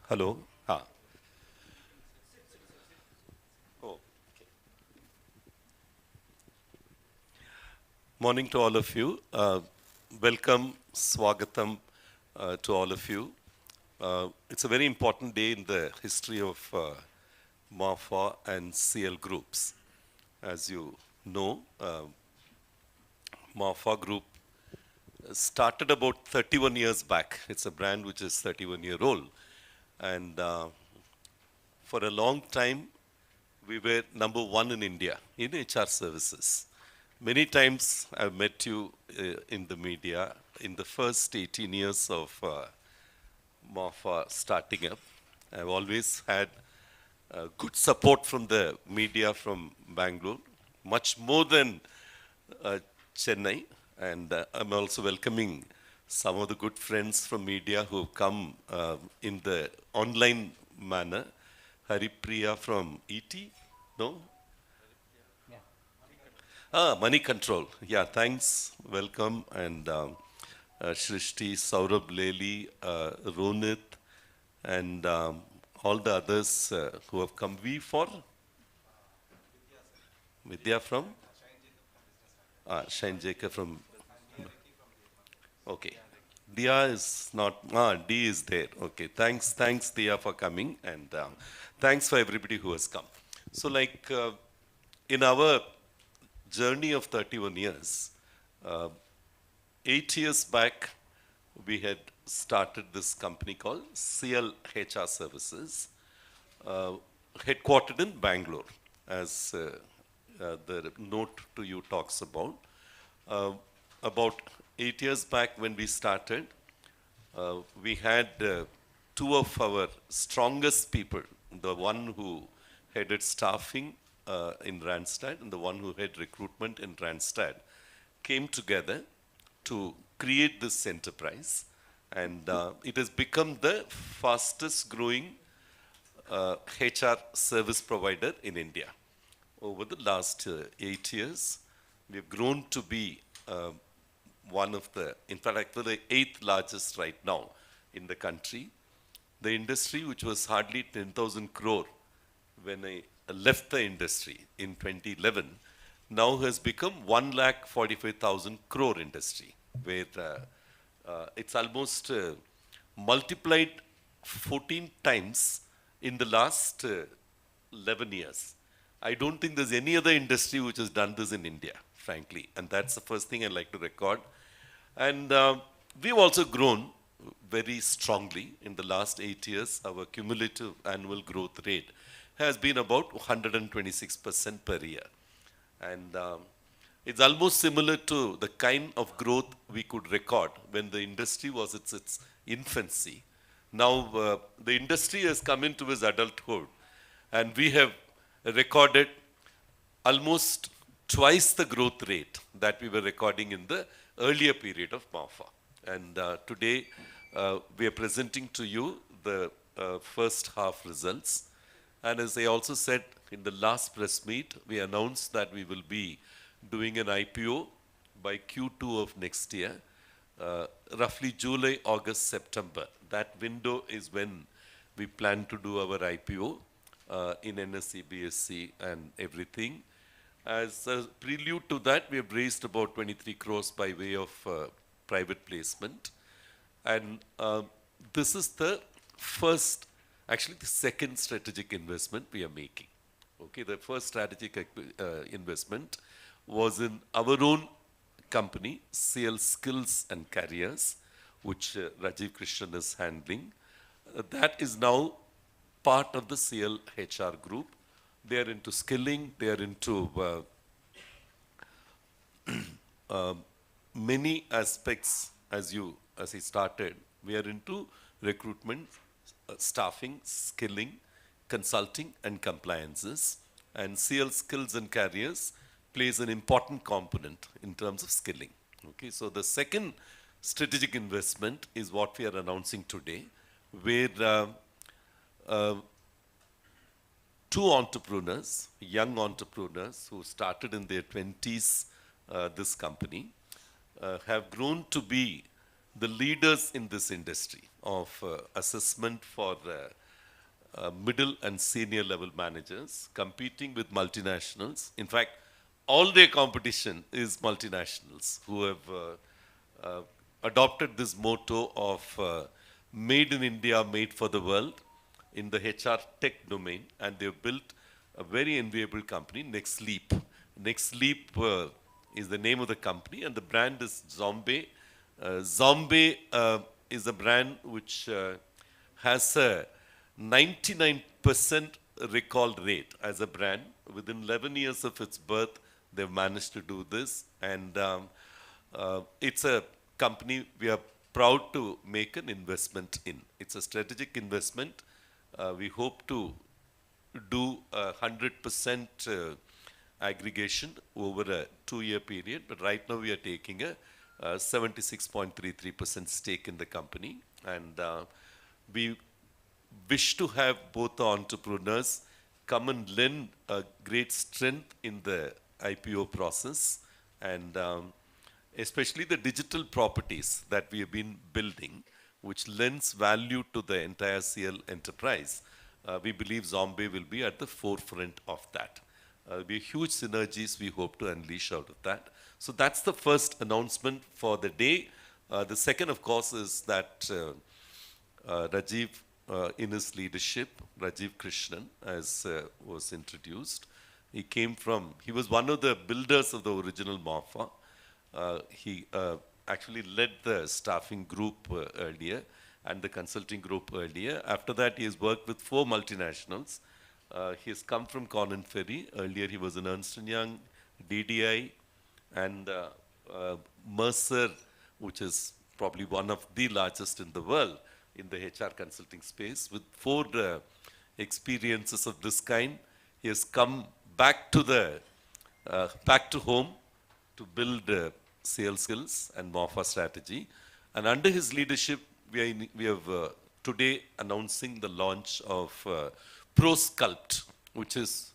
Hello. Oh, okay. Morning to all of you. Welcome, Swagatam to all of you. It's a very important day in the history of MAFA and CL groups. As you know, MAFA Group started about 31 years back. It's a brand which is 31-year-old. And for a long time, we were number one in India in HR services. Many times I've met you in the media in the first 18 years of MAFA starting up. I've always had good support from the media from Bangalore, much more than uh, Chennai. And I'm also welcoming some of the good friends from media who have come in the online manner. Haripriya from ET, no? Money control. Yeah, thanks. Welcome. And Shrishti, Saurabh Lely, Ronit, and all the others who have come. We for Vidya from Shine Jacob from. Okay. Dia is not. D is there. Okay. Thanks, Dia, for coming, and thanks for everybody who has come. So, like in our journey of 31 years, 8 years back, we had started this company called CIEL HR Services, uh, headquartered in Bangalore, as the note to you talks about. Uh, about 8 years back when we started, we had two of our strongest people, the one who headed staffing in Randstad and the one who had recruitment in Randstad, came together to create this enterprise. And it has become the fastest growing HR service provider in India. Over the last 8 years, we've grown to be one of the, in fact, actually the eighth largest right now in the country. The industry, which was hardly 10,000 crore when I left the industry in 2011, now has become 1,45,000 crore industry, where it's almost multiplied 14 times in the last 11 years. I don't think there's any other industry which has done this in India, frankly. And that's the first thing I'd like to record. And we've also grown very strongly in the last 8 years. Our cumulative annual growth rate has been about 126% per year. And it's almost similar to the kind of growth we could record when the industry was its infancy. Now the industry has come into its adulthood, and we have recorded almost twice the growth rate that we were recording in the earlier period of MAFA. And today we are presenting to you the first half results. And as I also said in the last press meet, we announced that we will be doing an IPO by Q2 of next year, roughly July, August, September. That window is when we plan to do our IPO in NSE, BSC, and everything. As a prelude to that, we have raised about 23 crores by way of private placement. And this is the first, actually the second strategic investment we are making. Okay, the first strategic investment was in our own company, CL Skills and Careers, which Rajiv Krishnan is handling. That is now part of the CL HR group. They are into skilling, they are into many aspects as I started. We are into recruitment, staffing, skilling, consulting, and compliances. And CL Skills and Careers plays an important component in terms of skilling. Okay, so the second strategic investment is what we are announcing today, where two entrepreneurs, young entrepreneurs who started in their 20s this company, have grown to be the leaders in this industry of assessment for middle and senior level managers competing with multinationals. In fact, all their competition is multinationals who have uh, adopted this motto of made in India, made for the world in the HR tech domain, and they've built a very enviable company, Next Leap. Next Leap is the name of the company, and the brand is Zombie. Zombie is a brand which has a 99% recall rate as a brand. Within 11 years of its birth, they've managed to do this. And it's a company we are proud to make an investment in. It's a strategic investment. We hope to do 100% aggregation over a 2-year period, but right now we are taking a 76.33% stake in the company, and we wish to have both the entrepreneurs come and lend a great strength in the IPO process, and especially the digital properties that we have been building, which lends value to the entire CL enterprise. We believe Zombie will be at the forefront of that. There'll be huge synergies we hope to unleash out of that. So that's the first announcement for the day. The second, of course, is that Rajiv, in his leadership, Rajiv Krishnan, as was introduced, he was one of the builders of the original MOFA. He actually led the staffing group earlier and the consulting group earlier. After that, he has worked with 4 multinationals. He has come from Corn Ferry. Earlier, he was in Ernst & Young, DDI, and Mercer, which is probably one of the largest in the world in the HR consulting space. With 4 experiences of this kind, he has come back to home to build sales skills and MOFA strategy. And under his leadership, we have today announcing the launch of ProSculpt, which is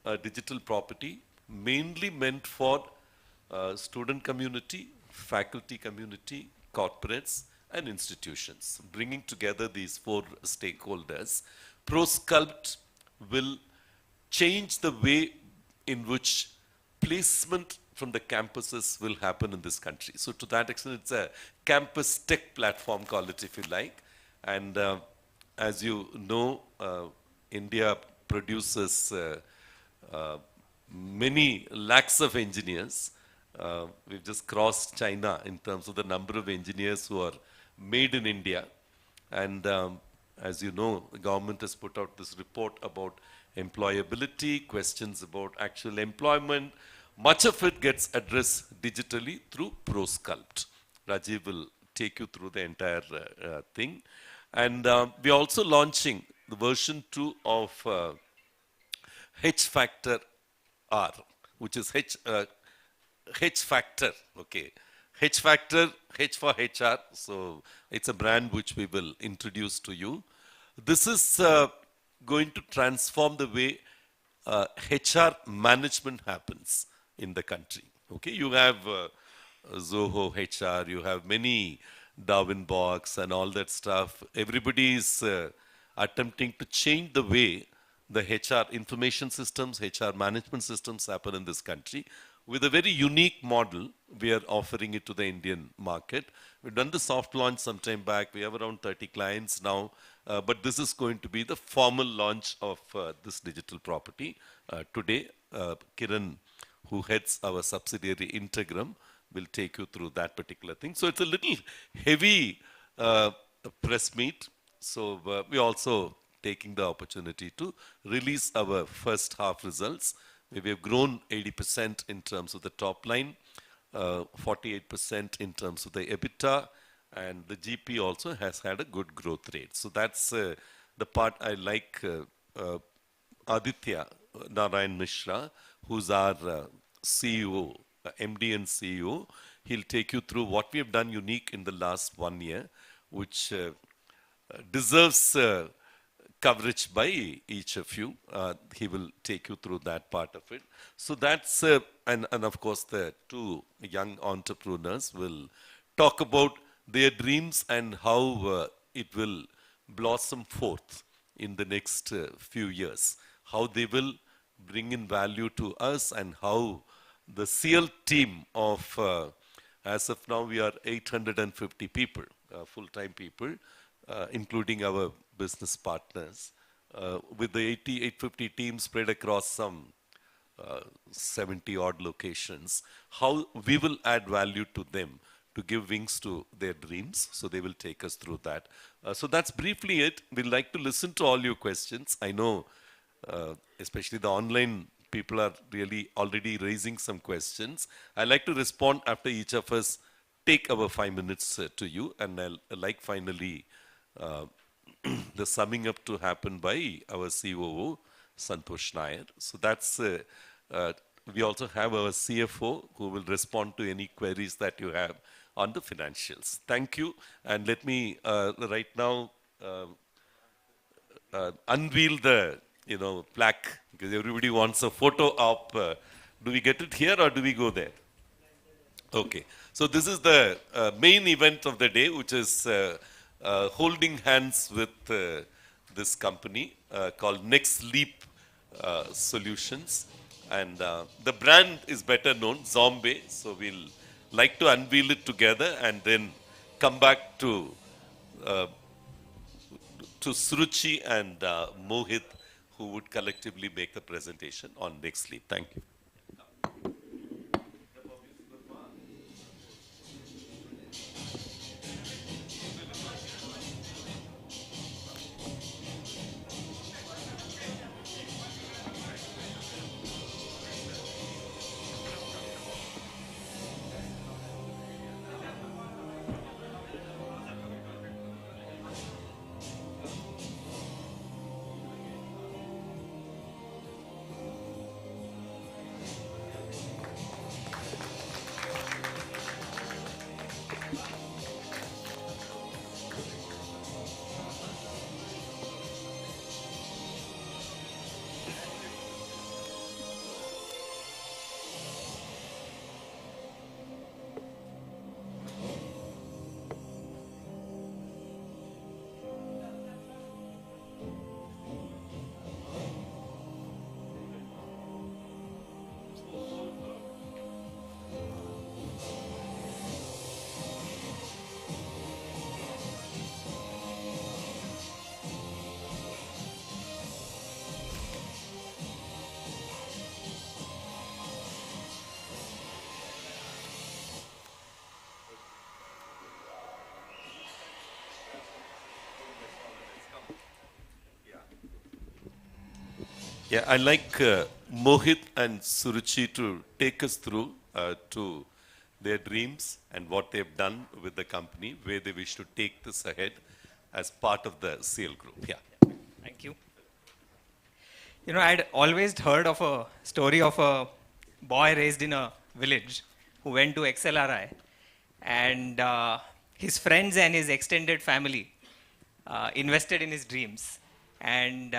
a digital property mainly meant for student community, faculty community, corporates, and institutions. Bringing together these 4 stakeholders, ProSculpt will change the way in which placement from the campuses will happen in this country. So to that extent, it's a campus tech platform, call it if you like. And as you know, India produces many lakhs of engineers. We've just crossed China in terms of the number of engineers who are made in India. And as you know, the government has put out this report about employability, questions about actual employment. Much of it gets addressed digitally through ProSculpt. Rajiv will take you through the entire thing. And we're also launching the version 2 of H Factor R, which is H Factor, okay. H Factor, H for HR, so it's a brand which we will introduce to you. This is going to transform the way HR management happens in the country. Okay, you have Zoho HR, you have many Darwin Box and all that stuff. Everybody is attempting to change the way the HR information systems, HR management systems happen in this country. With a very unique model, we are offering it to the Indian market. We've done the soft launch some time back. We have around 30 clients now, but this is going to be the formal launch of this digital property. Today, Kiran, who heads our subsidiary Integram, will take you through that particular thing. So it's a little heavy press meet. So we're also taking the opportunity to release our first half results. We have grown 80% in terms of the top line, 48% in terms of the EBITDA, and the GP also has had a good growth rate. So that's the part I like. Aditya Narayan Mishra, who's our CEO, MD and CEO, he'll take you through what we have done unique in the last 1 year, which deserves coverage by each of you. He will take you through that part of it. So that's, and of course the 2 young entrepreneurs will talk about their dreams and how it will blossom forth in the next few years, how they will bring in value to us, and how the CL team of, as of now, we are 850 people, full-time people, including our business partners, with the 850 teams spread across some 70 odd locations, how we will add value to them to give wings to their dreams. So they will take us through that. So that's briefly it. We'd like to listen to all your questions. I know, especially the online people are really already raising some questions. I'd like to respond after each of us take our 5 minutes to you, and I'll like finally uh, the summing up to happen by our COO, Santosh Nair. So that's, we also have our CFO who will respond to any queries that you have on the financials. Thank you. And let me right now unveil the, plaque, because everybody wants a photo op. Do we get it here or do we go there? Okay, so this is the main event of the day, which is holding hands with this company called Next Leap Solutions. And the brand is better known, Zombie. So we'll like to unveil it together and then come back to Sruchi and Mohit, who would collectively make the presentation on Next Leap. Thank you. Yeah, I like Mohit and Suruchi to take us through to their dreams and what they've done with the company, where they wish to take this ahead as part of the CIEL group. Yeah. Thank you. I'd always heard of a story of a boy raised in a village who went to XLRI, and his friends and his extended family invested in his dreams. And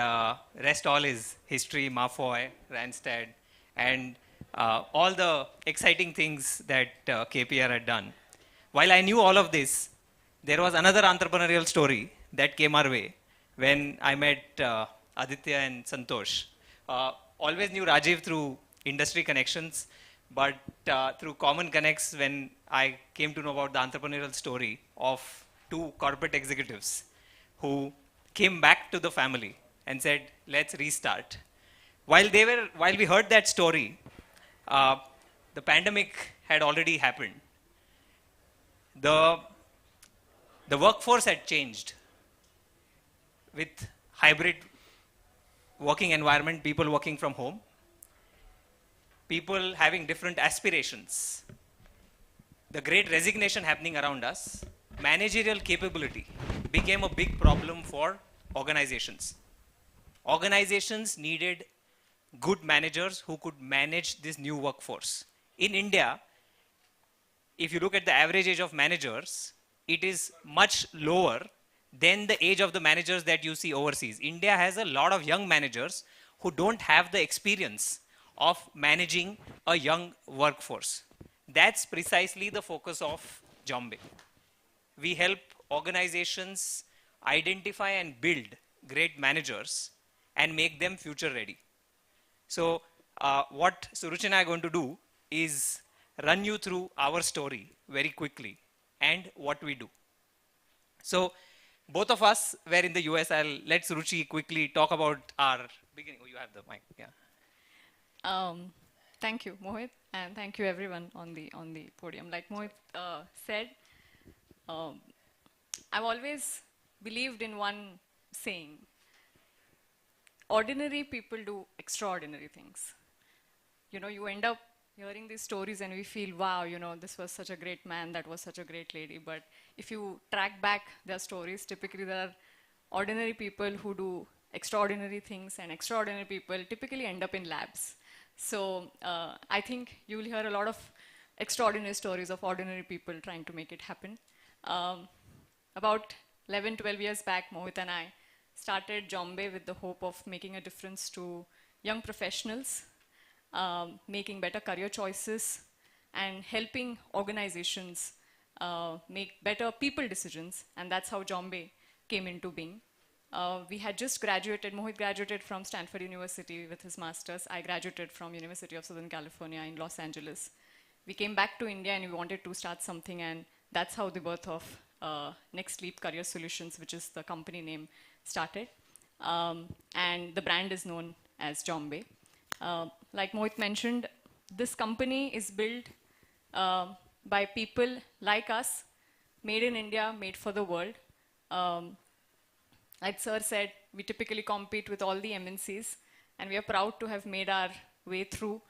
rest all is history, Mafoy, Randstad, and all the exciting things that KPR had done. While I knew all of this, there was another entrepreneurial story that came our way when I met Aditya and Santosh. Always knew Rajiv through industry connections, but through common connects when I came to know about the entrepreneurial story of two corporate executives who came back to the family and said, let's restart. While we heard that story, the pandemic had already happened. The workforce had changed with hybrid working environment, people working from home, people having different aspirations, the great resignation happening around us, managerial capability became a big problem for organizations. Organizations needed good managers who could manage this new workforce. In India, if you look at the average age of managers, it is much lower than the age of the managers that you see overseas. India has a lot of young managers who don't have the experience of managing a young workforce. That's precisely the focus of Jombe. we help organizations identify and build great managers and make them future ready. So what Suruchi and I are going to do is run you through our story very quickly and what we do. So both of us were in the US. I'll let Suruchi quickly talk about our beginning. Oh, you have the mic. Yeah. Um, Thank you, Mohit, and thank you everyone on the podium. Like Mohit said, um, I've always believed in one saying: ordinary people do extraordinary things. You know, you end up hearing these stories and we feel, wow, you know, this was such a great man, that was such a great lady. But if you track back their stories, typically there are ordinary people who do extraordinary things, and extraordinary people typically end up in labs. So I think you will hear a lot of extraordinary stories of ordinary people trying to make it happen. Um, about 11, 12 years back, Mohit and I started Jombe with the hope of making a difference to young professionals, making better career choices, and helping organizations make better people decisions. And that's how Jombe came into being. We had just graduated, Mohit graduated from Stanford University with his master's. I graduated from University of Southern California in Los Angeles. We came back to India and we wanted to start something, and that's how the birth of Next Leap Career Solutions, which is the company name, started. And the brand is known as Jombe. Like Mohit mentioned, this company is built by people like us, made in India, made for the world. Like Sir said, we typically compete with all the MNCs, and we are proud to have made our way through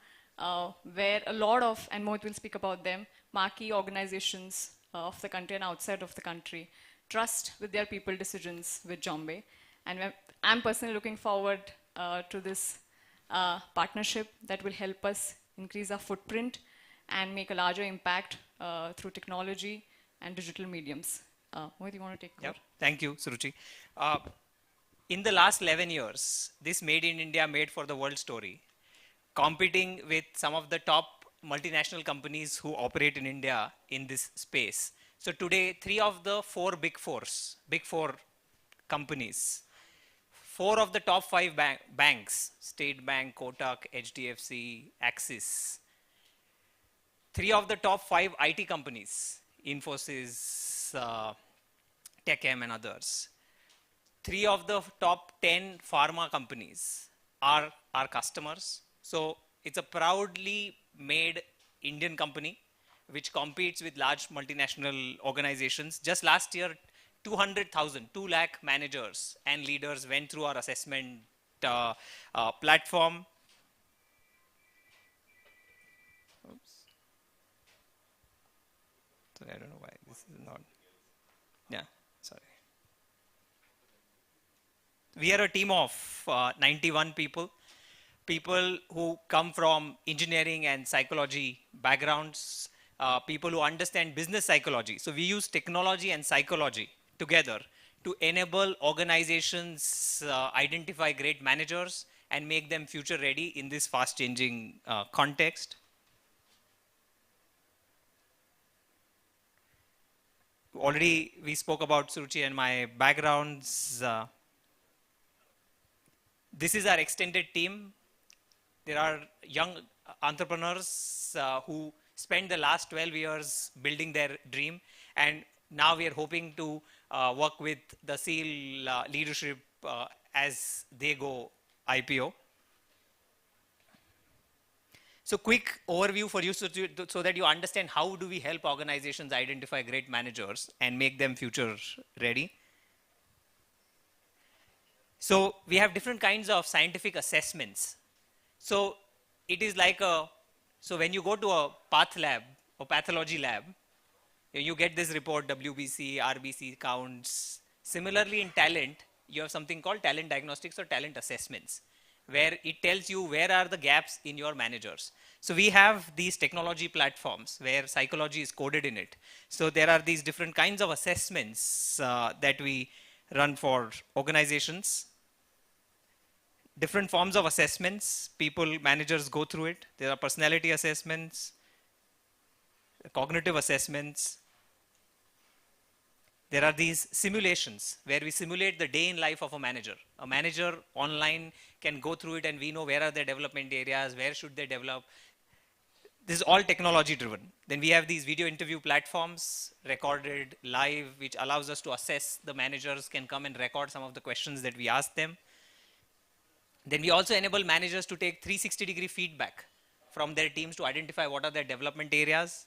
where a lot of, and Mohit will speak about them, marquee organizations of the country and outside of the country trust with their people decisions with Jombe. And I'm personally looking forward to this partnership that will help us increase our footprint and make a larger impact through technology and digital mediums. Mohit, you want to take over? Yep. Thank you, Suruchi. In the last 11 years, this Made in India, Made for the World story, competing with some of the top multinational companies who operate in India in this space. So today, 3 of the 4 big four companies, 4 of the top 5 banks, State Bank, Kotak, HDFC, Axis, 3 of the top 5 IT companies, Infosys, TechM and others, 3 of the top 10 pharma companies are our customers. So it's a proudly made Indian company which competes with large multinational organizations. Just last year, 2 lakh managers and leaders went through our assessment platform. Oops. Sorry, I don't know why this is not. Yeah, sorry. We are a team of 91 people who come from engineering and psychology backgrounds, people who understand business psychology. So we use technology and psychology together to enable organizations identify great managers and make them future ready in this fast changing context. Already we spoke about Suruchi and my backgrounds. This is our extended team. There are young entrepreneurs who spent the last 12 years building their dream, and now we are hoping to work with the CIEL leadership as they go IPO. So quick overview for you so that you understand how do we help organizations identify great managers and make them future ready. So we have different kinds of scientific assessments. So it is like so when you go to a path lab or pathology lab, you get this report, WBC, RBC counts. Similarly in talent, you have something called talent diagnostics or talent assessments, where it tells you where are the gaps in your managers. So we have these technology platforms where psychology is coded in it. So there are these different kinds of assessments that we run for organizations. Different forms of assessments, managers go through it. There are personality assessments, cognitive assessments. there are these simulations where we simulate the day in life of a manager. A manager online can go through it and we know where are their development areas, where should they develop. This is all technology driven. Then we have these video interview platforms recorded live, which allows us to assess the managers, can come and record some of the questions that we ask them. Then we also enable managers to take 360-degree feedback from their teams to identify what are their development areas.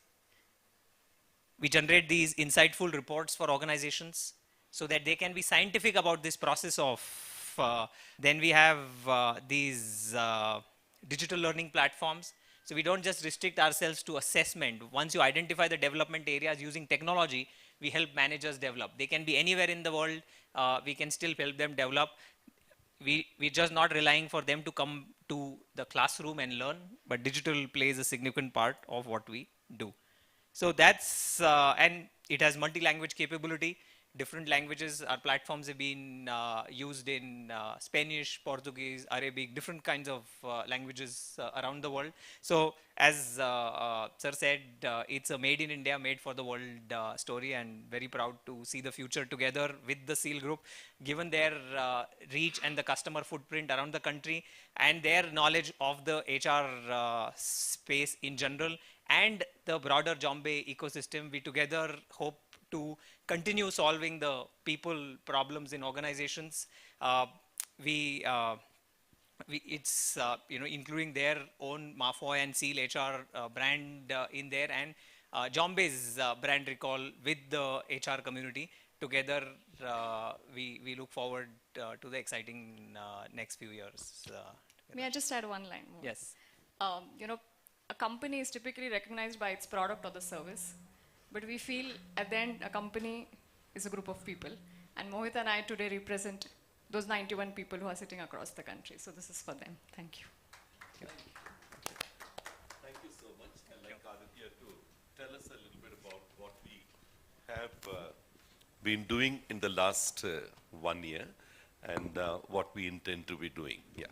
We generate these insightful reports for organizations so that they can be scientific about this process of, then we have these digital learning platforms. So we don't just restrict ourselves to assessment. Once you identify the development areas using technology, we help managers develop. They can be anywhere in the world. We can still help them develop. We're just not relying for them to come to the classroom and learn, but digital plays a significant part of what we do. So that's, and it has multi-language capability. Different languages, our platforms have been used in Spanish, Portuguese, Arabic, different kinds of languages around the world. So as Sir said, it's a made in India, made for the world story, and very proud to see the future together with the CIEL group, given their reach and the customer footprint around the country and their knowledge of the HR space in general and the broader Jombe ecosystem. We together hope to continue solving the people problems in organizations. It's including their own Mafoy and CIEL HR brand in there, and Jombe's brand recall with the HR community. Together, we look forward to the exciting next few years. May I just add one line more? Yes. A company is typically recognized by its product or the service, but we feel at the end a company is a group of people, and Mohit and I today represent those 91 people who are sitting across the country. So this is for them. Thank you. Thank you so much. I'd like Aditya to tell us a little bit about what we have been doing in the last 1 year and what we intend to be doing. Yeah.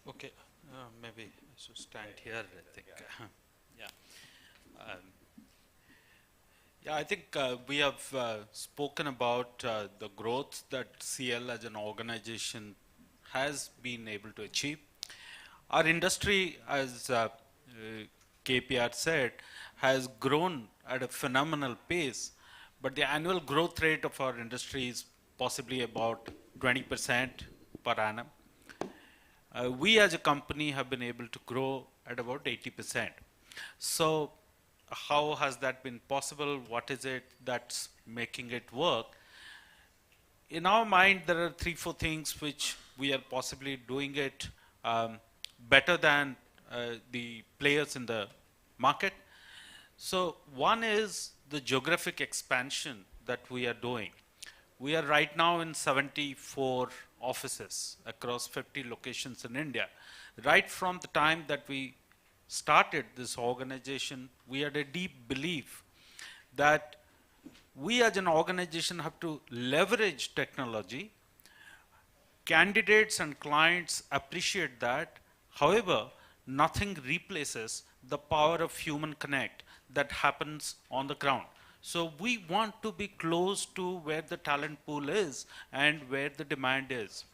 Okay, maybe I should stand here, I think. Yeah. Yeah, I think we have spoken about the growth that CIEL as an organization has been able to achieve. Our industry, as KPR said, has grown at a phenomenal pace, but the annual growth rate of our industry is possibly about 20% per annum. We as a company have been able to grow at about 80%. So how has that been possible? What is it that's making it work? In our mind, there are 3-4 things which we are possibly doing it better than the players in the market. So one is the geographic expansion that we are doing. We are right now in 74 offices across 50 locations in India. Right from the time that we started this organization, we had a deep belief that we as an organization have to leverage technology. Candidates and clients appreciate that. However, nothing replaces the power of human connect that happens on the ground. So we want to be close to where the talent pool is and where the demand is.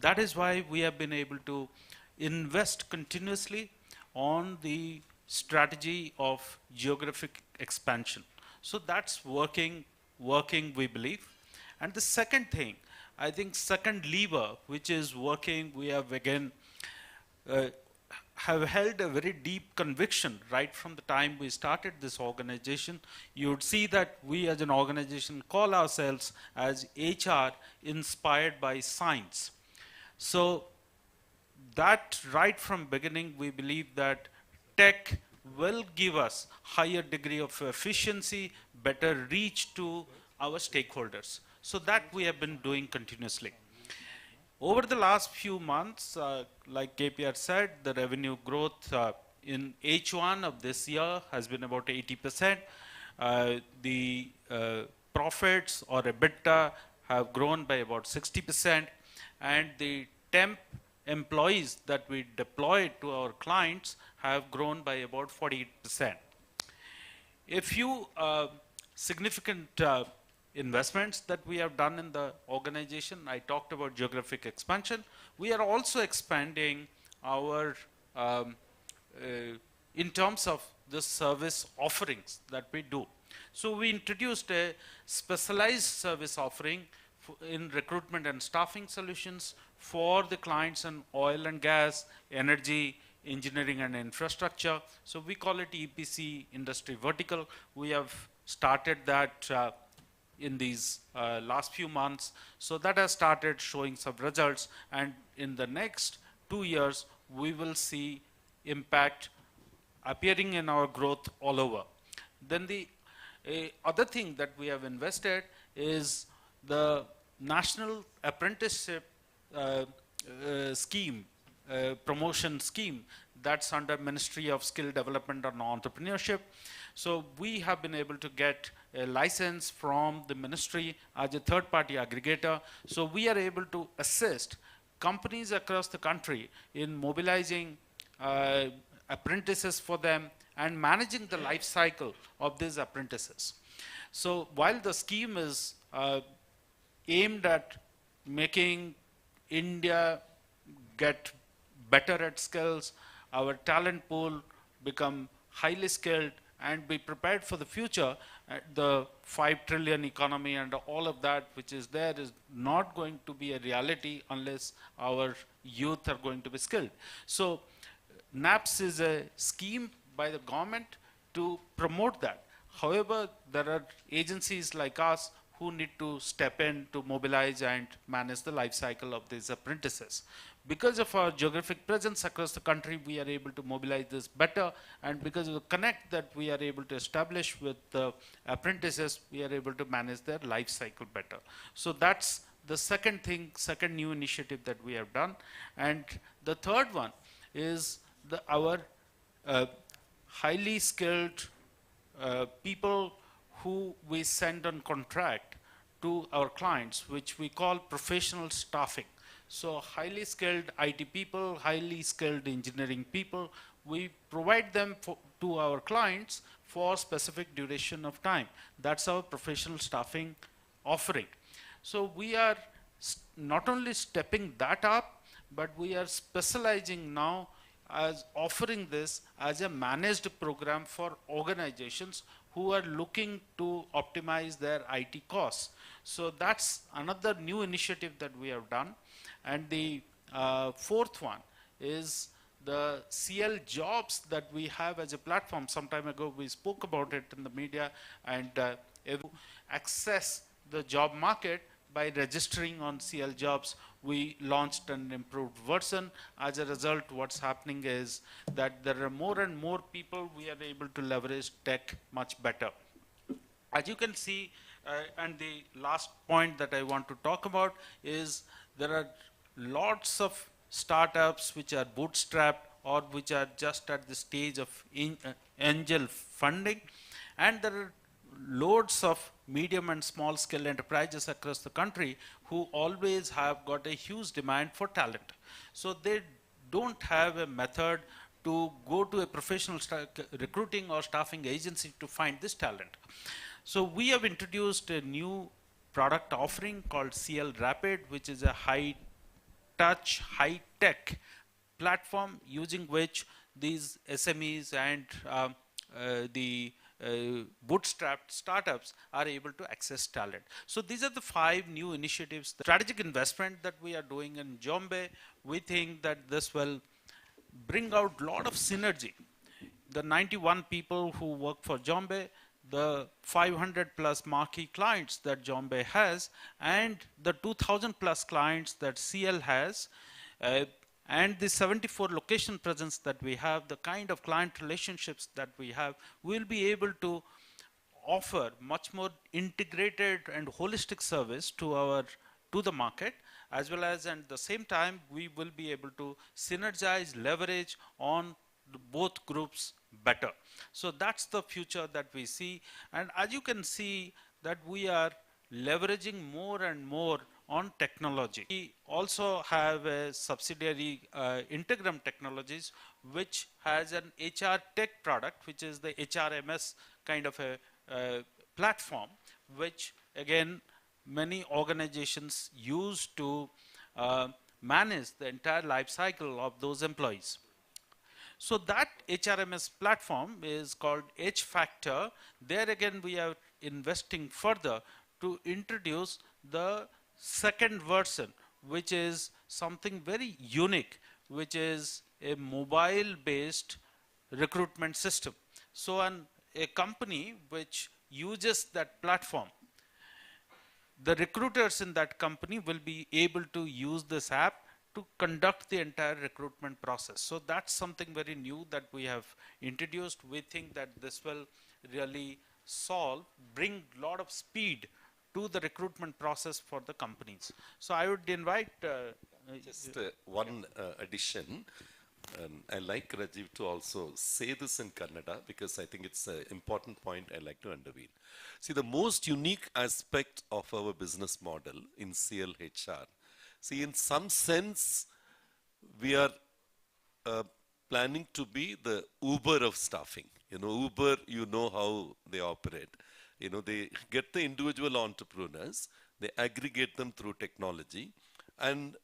That is why we have been able to invest continuously on the strategy of geographic expansion. So that's working, we believe. And the second thing, I think second lever, which is working, we have again have held a very deep conviction right from the time we started this organization. You would see that we as an organization call ourselves as HR inspired by science. So that right from beginning, we believe that tech will give us higher degree of efficiency, better reach to our stakeholders. So that we have been doing continuously. Over the last few months, like KPR said, the revenue growth in H1 of this year has been about 80%. The profits or EBITDA have grown by about 60%, and the temp employees that we deployed to our clients have grown by about 48%. A few significant investments that we have done in the organization. I talked about geographic expansion. We are also expanding our in terms of the service offerings that we do. So we introduced a specialized service offering in recruitment and staffing solutions for the clients in oil and gas, energy, engineering and infrastructure. So we call it EPC industry vertical. We have started that in these last few months. So that has started showing some results, and in the next 2 years, we will see impact appearing in our growth all over. Then the other thing that we have invested is the National Apprenticeship scheme, promotion scheme that's under Ministry of Skill Development and Entrepreneurship. So we have been able to get a license from the ministry as a third-party aggregator. So we are able to assist companies across the country in mobilizing apprentices for them and managing the life cycle of these apprentices. So while the scheme is aimed at making India get better at skills, our talent pool become highly skilled and be prepared for the future, the 5 trillion economy and all of that which is there is not going to be a reality unless our youth are going to be skilled. So NAPS is a scheme by the government to promote that. However, there are agencies like us who need to step in to mobilize and manage the life cycle of these apprentices. Because of our geographic presence across the country, we are able to mobilize this better, and because of the connect that we are able to establish with the apprentices, we are able to manage their life cycle better. So that's the second thing, second new initiative that we have done. And the third one is our highly skilled people who we send on contract to our clients, which we call professional staffing. So highly skilled IT people, highly skilled engineering people, we provide them to our clients for specific duration of time. That's our professional staffing offering. So we are not only stepping that up, but we are specializing now as offering this as a managed program for organizations who are looking to optimize their IT costs. So that's another new initiative that we have done. And the fourth one is the CIEL jobs that we have as a platform. Some time ago we spoke about it in the media, and access the job market by registering on CIEL jobs. We launched an improved version. As a result, what's happening is that there are more and more people we are able to leverage tech much better. As you can see, and the last point that I want to talk about is there are lots of startups which are bootstrapped or which are just at the stage of angel funding, and there are loads of medium and small scale enterprises across the country who always have got a huge demand for talent. So they don't have a method to go to a professional recruiting or staffing agency to find this talent. So we have introduced a new product offering called CIEL Rapid, which is a high touch, high tech platform using which these SMEs and the bootstrapped startups are able to access talent. So these are the 5 new initiatives. The strategic investment that we are doing in Jombe, we think that this will bring out a lot of synergy. The 91 people who work for Jombe, the 500 plus marquee clients that Jombe has, and the 2000 plus clients that CIEL has, and the 74 location presence that we have, the kind of client relationships that we have, we'll be able to offer much more integrated and holistic service to the market, as well as at the same time we will be able to synergize, leverage on both groups better. So that's the future that we see, and as you can see that we are leveraging more and more on technology. We also have a subsidiary, Integram Technologies, which has an HR tech product, which is the HRMS kind of a platform, which again many organizations use to manage the entire life cycle of those employees. So that HRMS platform is called H Factor. There again we are investing further to introduce the second version, which is something very unique, which is a mobile based recruitment system. So a company which uses that platform, the recruiters in that company will be able to use this app to conduct the entire recruitment process. So that's something very new that we have introduced. We think that this will really bring a lot of speed to the recruitment process for the companies. So I would invite Just one addition. I like Rajiv to also say this in Kannada because I think it's an important point I like to underline. See, the most unique aspect of our business model in CLHR, see, in some sense, we are planning to be the Uber of staffing. You know, Uber, you know how they operate. You know, they get the individual entrepreneurs, they aggregate them through technology, and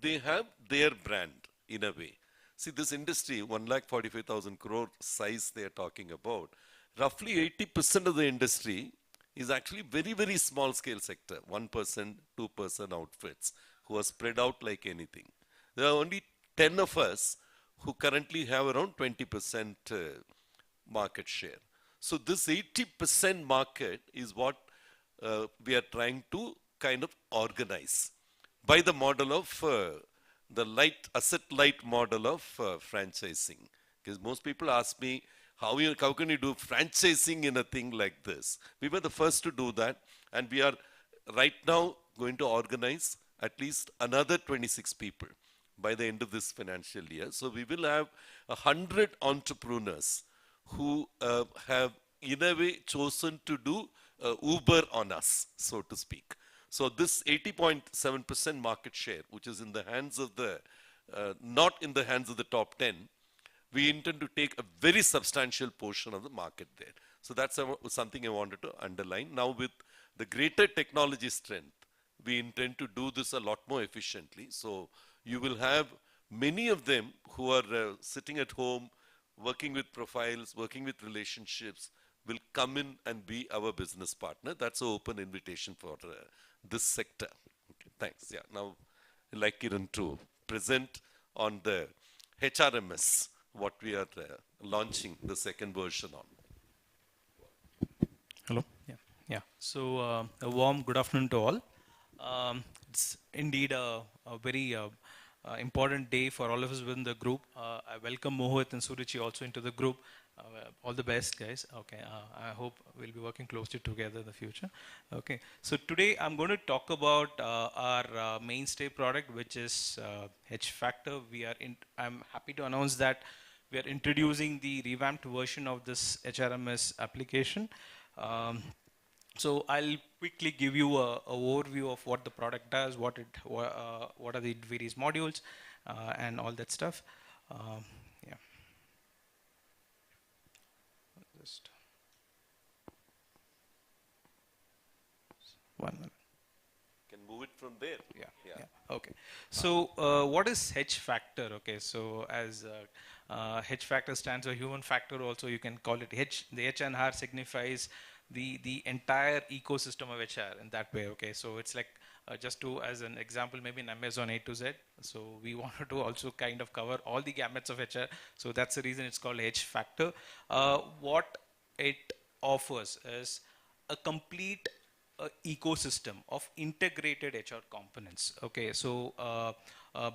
they have their brand in a way. See, this industry, 1,45,000 crore size they are talking about, roughly 80% of the industry is actually very, very small scale sector, 1%, 2% outfits who are spread out like anything. There are only 10 of us who currently have around 20% market share. So this 80% market is what we are trying to kind of organize by the model of the asset light model of franchising. Because most people ask me, how can you do franchising in a thing like this? We were the first to do that, and we are right now going to organize at least another 26 people by the end of this financial year. So we will have 100 entrepreneurs who have in a way chosen to do Uber on us, so to speak. So this 80.7% market share, which is in the hands of the, not in the hands of the top 10, we intend to take a very substantial portion of the market there. So that's something I wanted to underline. Now with the greater technology strength, we intend to do this a lot more efficiently. So you will have many of them who are sitting at home, working with profiles, working with relationships, will come in and be our business partner. That's an open invitation for this sector. Okay, thanks. Yeah, now I'd like Kiran to present on the HRMS, what we are launching the second version on. Hello. Yeah. So a warm good afternoon to all. It's indeed a very important day for all of us within the group. I welcome Mohit and Suruchi also into the group. All the best, guys. Okay. I hope we'll be working closely together in the future. Okay. So today I'm going to talk about our mainstay product, which is H Factor. I'm happy to announce that we are introducing the revamped version of this HRMS application. So I'll quickly give you a overview of what the product does, what are the various modules, and all that stuff. Yeah. Just 1 minute. Can move it from there. Yeah. Okay. So what is H factor? Okay. So as H factor stands for human factor, also you can call it H. The H and R signifies the entire ecosystem of HR in that way. Okay. So it's like just to as an example, maybe in Amazon A to Z. So we wanted to also kind of cover all the gamuts of HR. So that's the reason it's called H factor. What it offers is a complete ecosystem of integrated HR components. Okay, so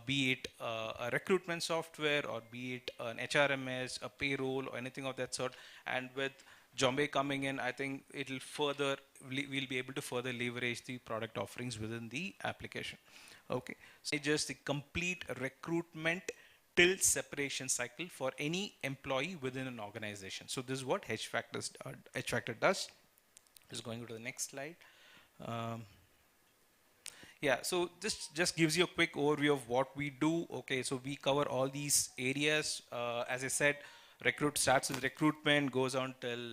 be it a recruitment software or be it an HRMS, a payroll or anything of that sort, and with Jombe coming in, I think we'll be able to further leverage the product offerings within the application. Okay, so just the complete recruitment till separation cycle for any employee within an organization. So this is what H Factor does. Just going to the next slide. Yeah, so this just gives you a quick overview of what we do. Okay, so we cover all these areas. As I said, recruit starts with recruitment, goes on till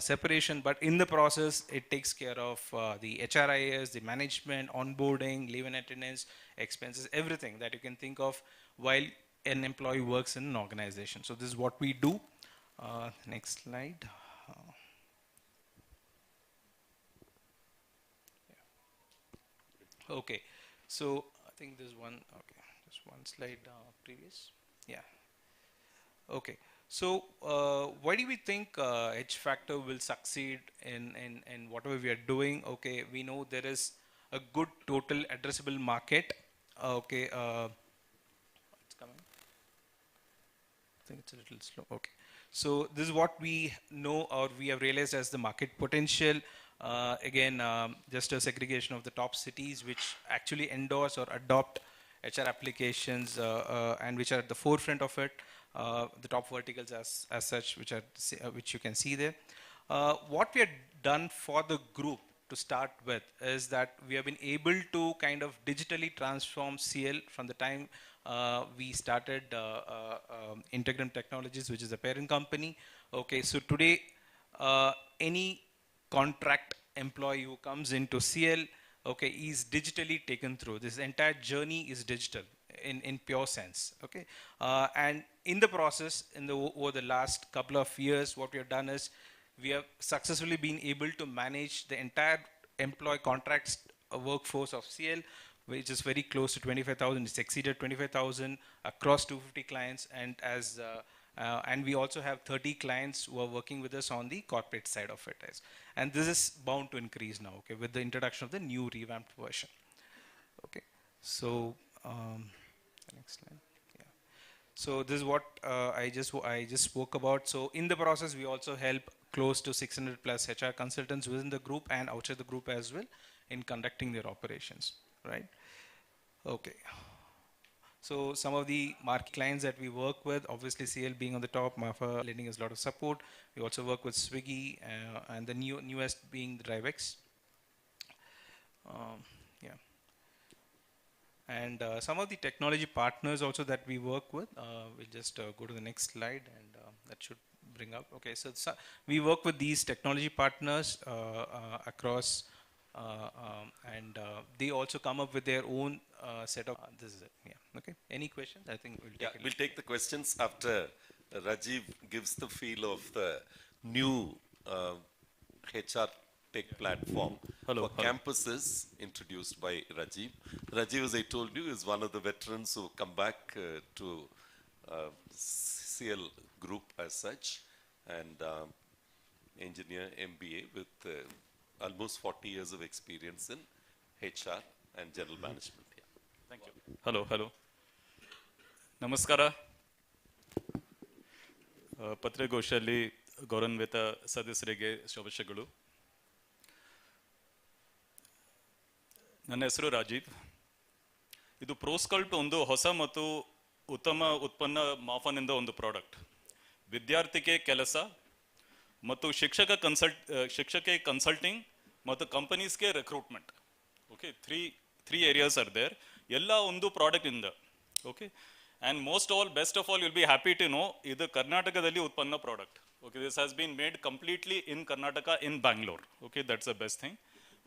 separation, but in the process, it takes care of the HRIS, the management, onboarding, leave and attendance, expenses, everything that you can think of while an employee works in an organization. So this is what we do. Next slide. Okay, so I think there's one, okay, just one slide previous. Yeah, okay. So why do we think H Factor will succeed in whatever we are doing? Okay, we know there is a good total addressable market. Okay, it's coming. I think it's a little slow. Okay. So this is what we know or we have realized as the market potential. Again, just a segregation of the top cities which actually endorse or adopt HR applications and which are at the forefront of it. The top verticals as such, which you can see there. What we had done for the group to start with is that we have been able to kind of digitally transform CL from the time we started Integram Technologies, which is the parent company. Okay, so today any contract employee who comes into CL, okay, is digitally taken through. This entire journey is digital in pure sense. Okay, and in the process, over the last couple of years, what we have done is we have successfully been able to manage the entire employee contracts workforce of CL, which is very close to 25,000. It's exceeded 25,000 across 250 clients, and we also have 30 clients who are working with us on the corporate side of it. And this is bound to increase now, okay, with the introduction of the new revamped version. Okay, so next slide. Yeah. So this is what I just spoke about. So in the process, we also help close to 600 plus HR consultants within the group and outside the group as well in conducting their operations, right? Okay. So some of the marquee clients that we work with, obviously CL being on the top, Mafa lending us a lot of support. We also work with Swiggy and the newest being the DriveX. Yeah. And some of the technology partners also that we work with, we'll just go to the next slide and that should bring up. Okay, so we work with these technology partners across and they also come up with their own set of, this is it, yeah, okay. Any questions? I think we'll take We'll take the questions after Rajiv gives the feel of the new HR tech platform for campuses introduced by Rajiv. Rajiv, as I told you, is one of the veterans who come back to CL group as such, and engineer MBA with almost 40 years of experience in HR and general management. Yeah. Thank you. Hello. Namaskara. ಪತ್ರಿಕಾಗೋಷ್ಠಿಯಲ್ಲಿ ಗೌರವಾನ್ವಿತ ಸದಸ್ಯರಿಗೆ ಶುಭಾಶಯಗಳು. ನನ್ನ ಹೆಸರು ರಾಜೀವ್. ಇದು ಪ್ರೋಸ್ಕಲ್ಟ್ ಒಂದು ಹೊಸ ಮತ್ತು ಉತ್ತಮ ಉತ್ಪನ್ನ ಮಾಫನಿಂದ ಒಂದು ಪ್ರಾಡಕ್ಟ್. ವಿದ್ಯಾರ್ಥಿಗೆ ಕೆಲಸ ಮತ್ತು ಶಿಕ್ಷಕ ಕನ್ಸಲ್ಟಿಂಗ್ ಮತ್ತು ಕಂಪನೀಸ್ಗೆ recruitment. Okay, three areas are there. ಎಲ್ಲ ಒಂದು ಪ್ರಾಡಕ್ಟ್ ಇಂದ. Okay, and best of all, will be happy to know ಇದು ಕರ್ನಾಟಕದಲ್ಲಿ ಉತ್ಪನ್ನ product. Okay, this has been made completely in Karnataka, in Bangalore. Okay, that's the best thing.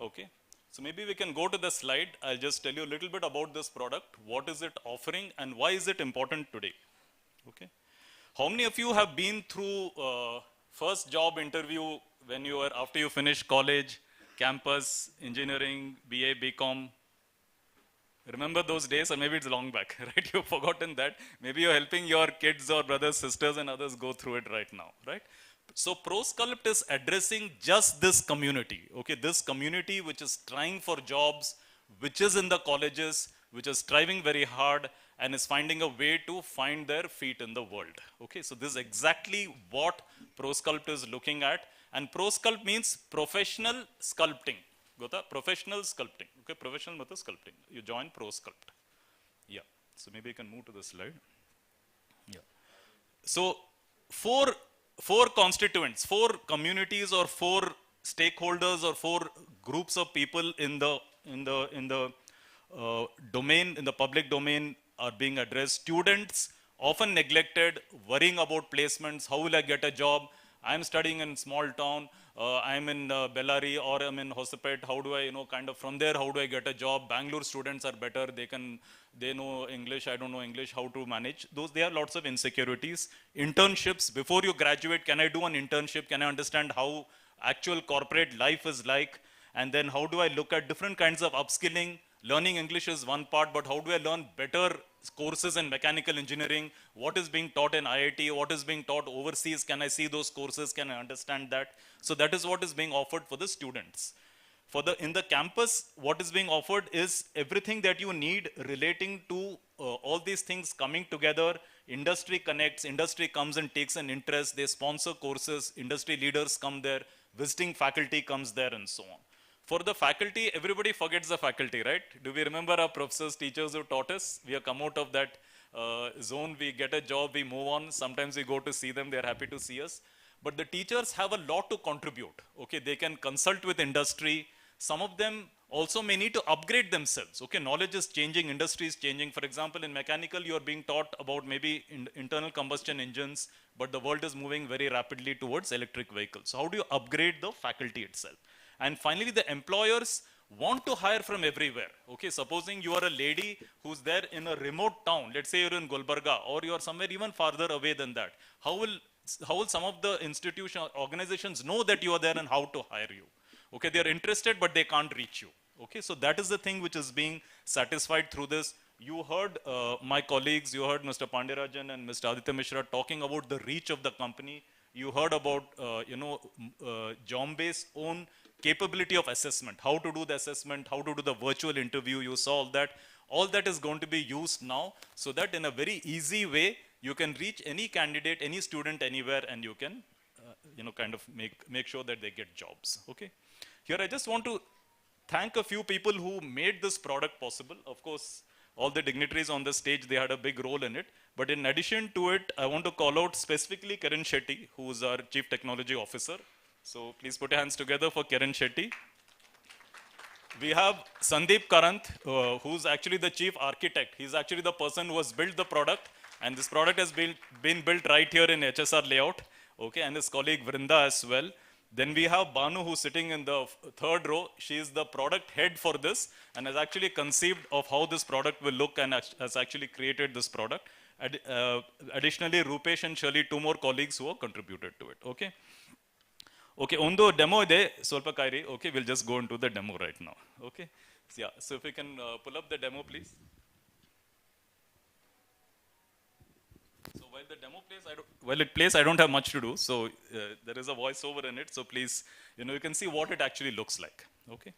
Okay, so maybe we can go to the slide. I'll just tell you a little bit about this product. What is it offering and why is it important today? Okay, how many of you have been through first job interview when you were after you finished college, campus, engineering, BA, BCom? Remember those days, or maybe it's long back, right? You've forgotten that. Maybe you're helping your kids or brothers, sisters, and others go through it right now, right? So ProSculpt is addressing just this community, okay? This community which is trying for jobs, which is in the colleges, which is striving very hard and is finding a way to find their feet in the world, okay? So this is exactly what ProSculpt is looking at. And ProSculpt means professional sculpting. Gota? Professional sculpting, okay? Professional matu sculpting. You join ProSculpt. Yeah, so maybe you can move to the slide. Yeah. So four constituents, four communities or four stakeholders or four groups of people in the domain, in the public domain, are being addressed. Students often neglected, worrying about placements. How will I get a job? I'm studying in small town. I'm in Bellary or I'm in Hosapet. How do I, kind of from there, how do I get a job? Bangalore students are better. They know English. I don't know English. How to manage those? There are lots of insecurities. Internships before you graduate. Can I do an internship? Can I understand how actual corporate life is like? And then how do I look at different kinds of upskilling? Learning English is one part, but how do I learn better courses in mechanical engineering? What is being taught in IIT? What is being taught overseas? Can I see those courses? Can I understand that? So that is what is being offered for the students. In the campus, what is being offered is everything that you need relating to all these things coming together. Industry connects, industry comes and takes an interest, they sponsor courses, industry leaders come there, visiting faculty comes there, and so on. For the faculty, everybody forgets the faculty, right? Do we remember our professors, teachers who taught us? We have come out of that zone, we get a job, we move on. Sometimes we go to see them, they're happy to see us. But the teachers have a lot to contribute. Okay, they can consult with industry. Some of them also may need to upgrade themselves. Okay, knowledge is changing, industry is changing. For example, in mechanical, you are being taught about maybe internal combustion engines, but the world is moving very rapidly towards electric vehicles. So how do you upgrade the faculty itself? And finally, the employers want to hire from everywhere. Okay, supposing you are a lady who's there in a remote town, let's say you're in Gulbarga, or you're somewhere even farther away than that. How will some of the organizations know that you are there and how to hire you? Okay, they are interested, but they can't reach you. Okay, so that is the thing which is being satisfied through this. You heard my colleagues, you heard Mr. Pandirajan and Mr. Aditya Mishra talking about the reach of the company. You heard about, Jombe's own capability of assessment, how to do the assessment, how to do the virtual interview. You saw all that. All that is going to be used now so that in a very easy way, you can reach any candidate, any student anywhere, and you can, kind of make sure that they get jobs. Okay. Here, I just want to thank a few people who made this product possible. Of course, all the dignitaries on the stage, they had a big role in it. But in addition to it, I want to call out specifically Kiran Shetty, who is our Chief Technology Officer. So please put your hands together for Kiran Shetty. We have Sandeep Karant, who's actually the chief architect. He's actually the person who has built the product, and this product has been built right here in HSR layout, okay, and his colleague Vrinda as well. Then we have Banu, who's sitting in the third row. She is the product head for this, and has actually conceived of how this product will look, and has actually created this product. Additionally, Rupesh and Shirley, two more colleagues who have contributed to it, okay. Okay, on the demo ide solpa kairi. Okay, we'll just go into the demo right now. Okay, so, yeah. So if we can pull up the demo, please. So while the demo plays, I don't have much to do. So there is a voiceover in it. So please, you can see what it actually looks like. Okay,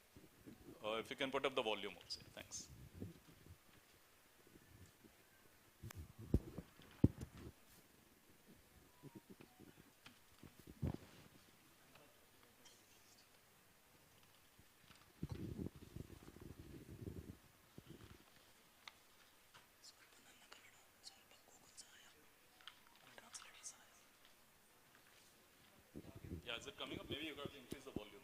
if you can put up the volume also. Thanks. Yeah, is it coming up? Maybe you got to increase the volume.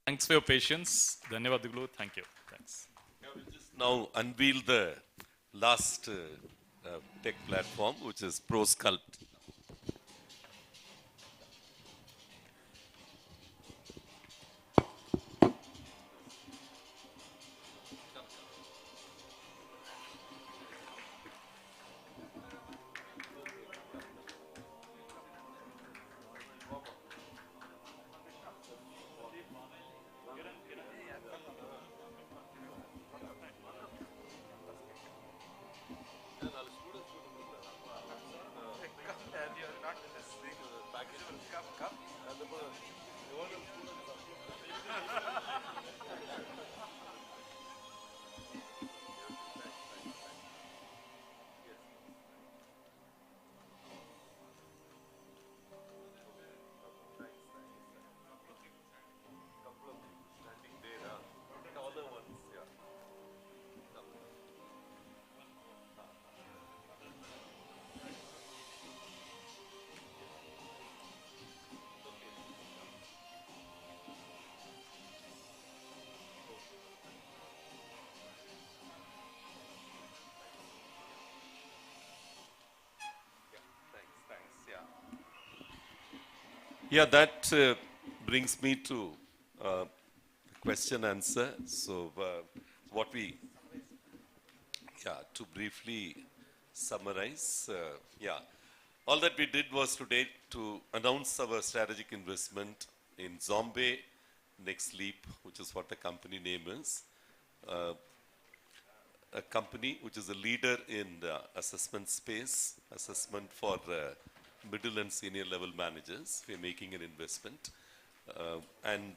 Thanks for your patience. Dhanyavadulu. Thank you. Thanks. Now unveil the last tech platform, which is ProSculpt. Yeah, that brings me to question answer. So, what we, yeah, to briefly summarize, all that we did was today to announce our strategic investment in Zombie Next Leap, which is what the company name is. A company which is a leader in the assessment space, assessment for middle and senior level managers. We are making an investment. And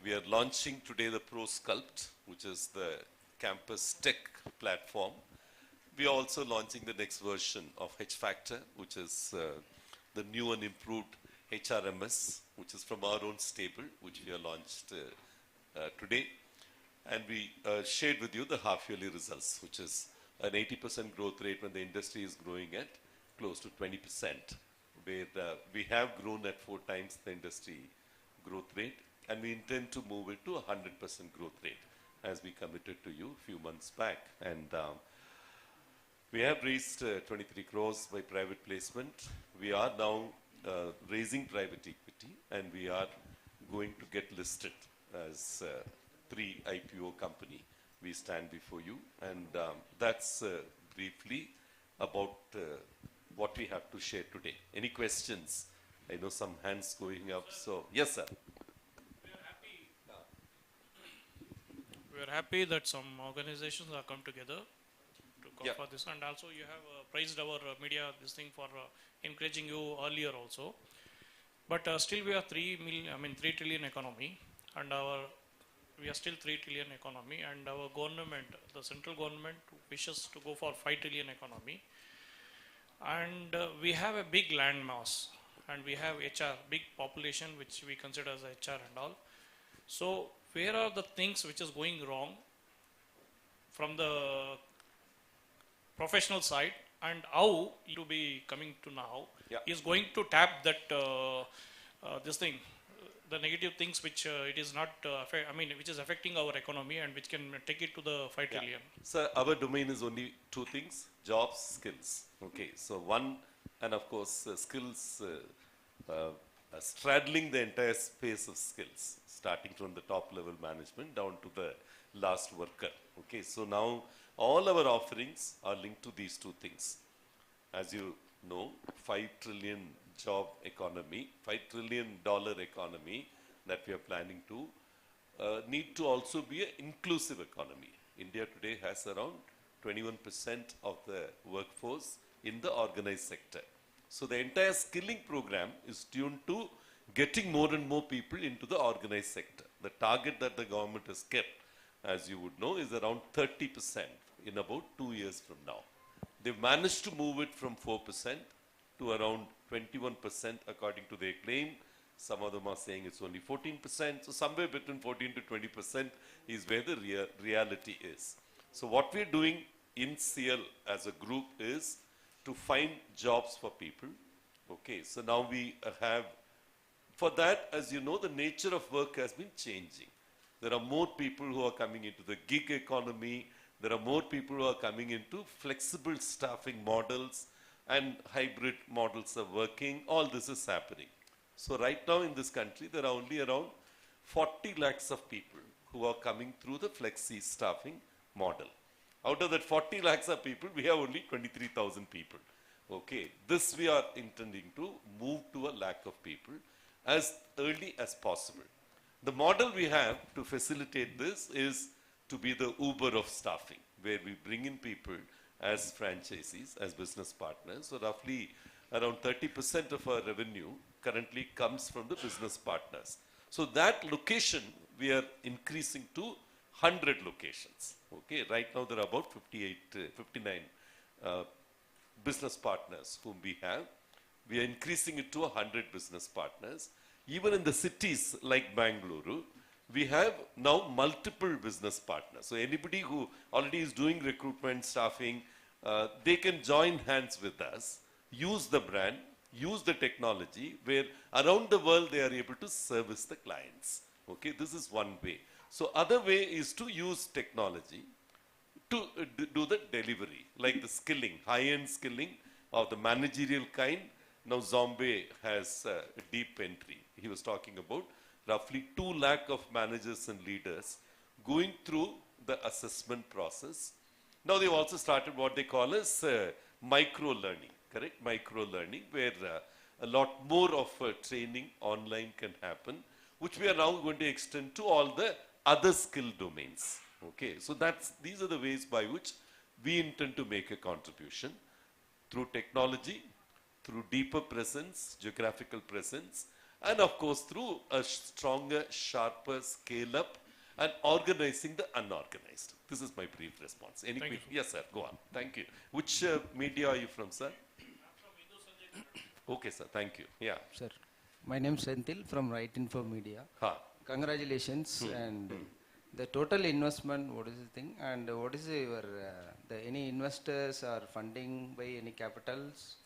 we are launching today the ProSculpt, which is the campus tech platform. We are also launching the next version of H Factor, which is the new and improved HRMS, which is from our own stable, which we have launched today. And we shared with you the half-yearly results, which is an 80% growth rate when the industry is growing at close to 20%, where we have grown at 4 times the industry growth rate, and we intend to move it to a 100% growth rate, as we committed to you a few months back. And we have raised 23 crores by private placement. We are now raising private equity, and we are going to get listed as pre-IPO company. We stand before you, and that's briefly about what we have to share today. Any questions? I know some hands going up, so yes, sir. We are happy that some organizations have come together to go Yeah. for this, and also you have praised our media this thing for encouraging you earlier also. But still we are 3 trillion economy, and we are still 3 trillion economy, and our government, the central government, wishes to go for 5 trillion economy. And we have a big land mass, and we have HR, big population, which we consider as HR and all. So where are the things which is going wrong from the professional side, and how to be coming to now is going to tap that this thing, the negative things which it is not, which is affecting our economy and which can take it to the 5 trillion. So our domain is only 2 things: jobs, skills. Okay, so one, and of course skills, straddling the entire space of skills, starting from the top level management down to the last worker. Okay, so now all our offerings are linked to these 2 things. As you know, 5 trillion job economy, $5 trillion economy that we are planning to need to also be an inclusive economy. India today has around 21% of the workforce in the organized sector. So the entire skilling program is tuned to getting more and more people into the organized sector. The target that the government has kept, as you would know, is around 30% in about 2 years from now. They've managed to move it from 4% to around 21% according to their claim. Some of them are saying it's only 14%. So somewhere between 14 to 20% is where the reality is. So what we're doing in CIEL as a group is to find jobs for people. Okay, so now we have For that, as you know, the nature of work has been changing. There are more people who are coming into the gig economy. There are more people who are coming into flexible staffing models and hybrid models of working. All this is happening. So right now in this country, there are only around 40 lakhs of people who are coming through the flexi staffing model. Out of that 40 lakhs of people, we have only 23,000 people. Okay, this we are intending to move to a lakh of people as early as possible. The model we have to facilitate this is to be the Uber of staffing, where we bring in people as franchisees, as business partners. So roughly around 30% of our revenue currently comes from the business partners. So that location we are increasing to 100 locations. Okay, right now there are about 59 business partners whom we have. We are increasing it to 100 business partners. Even in the cities like Bangalore, we have now multiple business partners. So anybody who already is doing recruitment, staffing, they can join hands with us, use the brand, use the technology, where around the world they are able to service the clients. Okay, this is one way. So other way is to use technology to do the delivery, like the skilling, high-end skilling of the managerial kind. Now Zombie has a deep entry. He was talking about roughly 2 lakh of managers and leaders going through the assessment process. Now they've also started what they call as micro learning, correct? Micro learning, where a lot more of training online can happen, which we are now going to extend to all the other skill domains. Okay, so these are the ways by which we intend to make a contribution through technology, through deeper presence, geographical presence, and of course through a stronger, sharper scale up and organizing the unorganized. This is my brief response. Any quick? Yes, sir. Go on. Thank you. Which media are you from, sir? Okay, sir. Thank you. Yeah. Sir, my name is Senthil from Right Info Media. Ha. Congratulations and the total investment. What is the thing? And what is your any investors or funding by any capitals?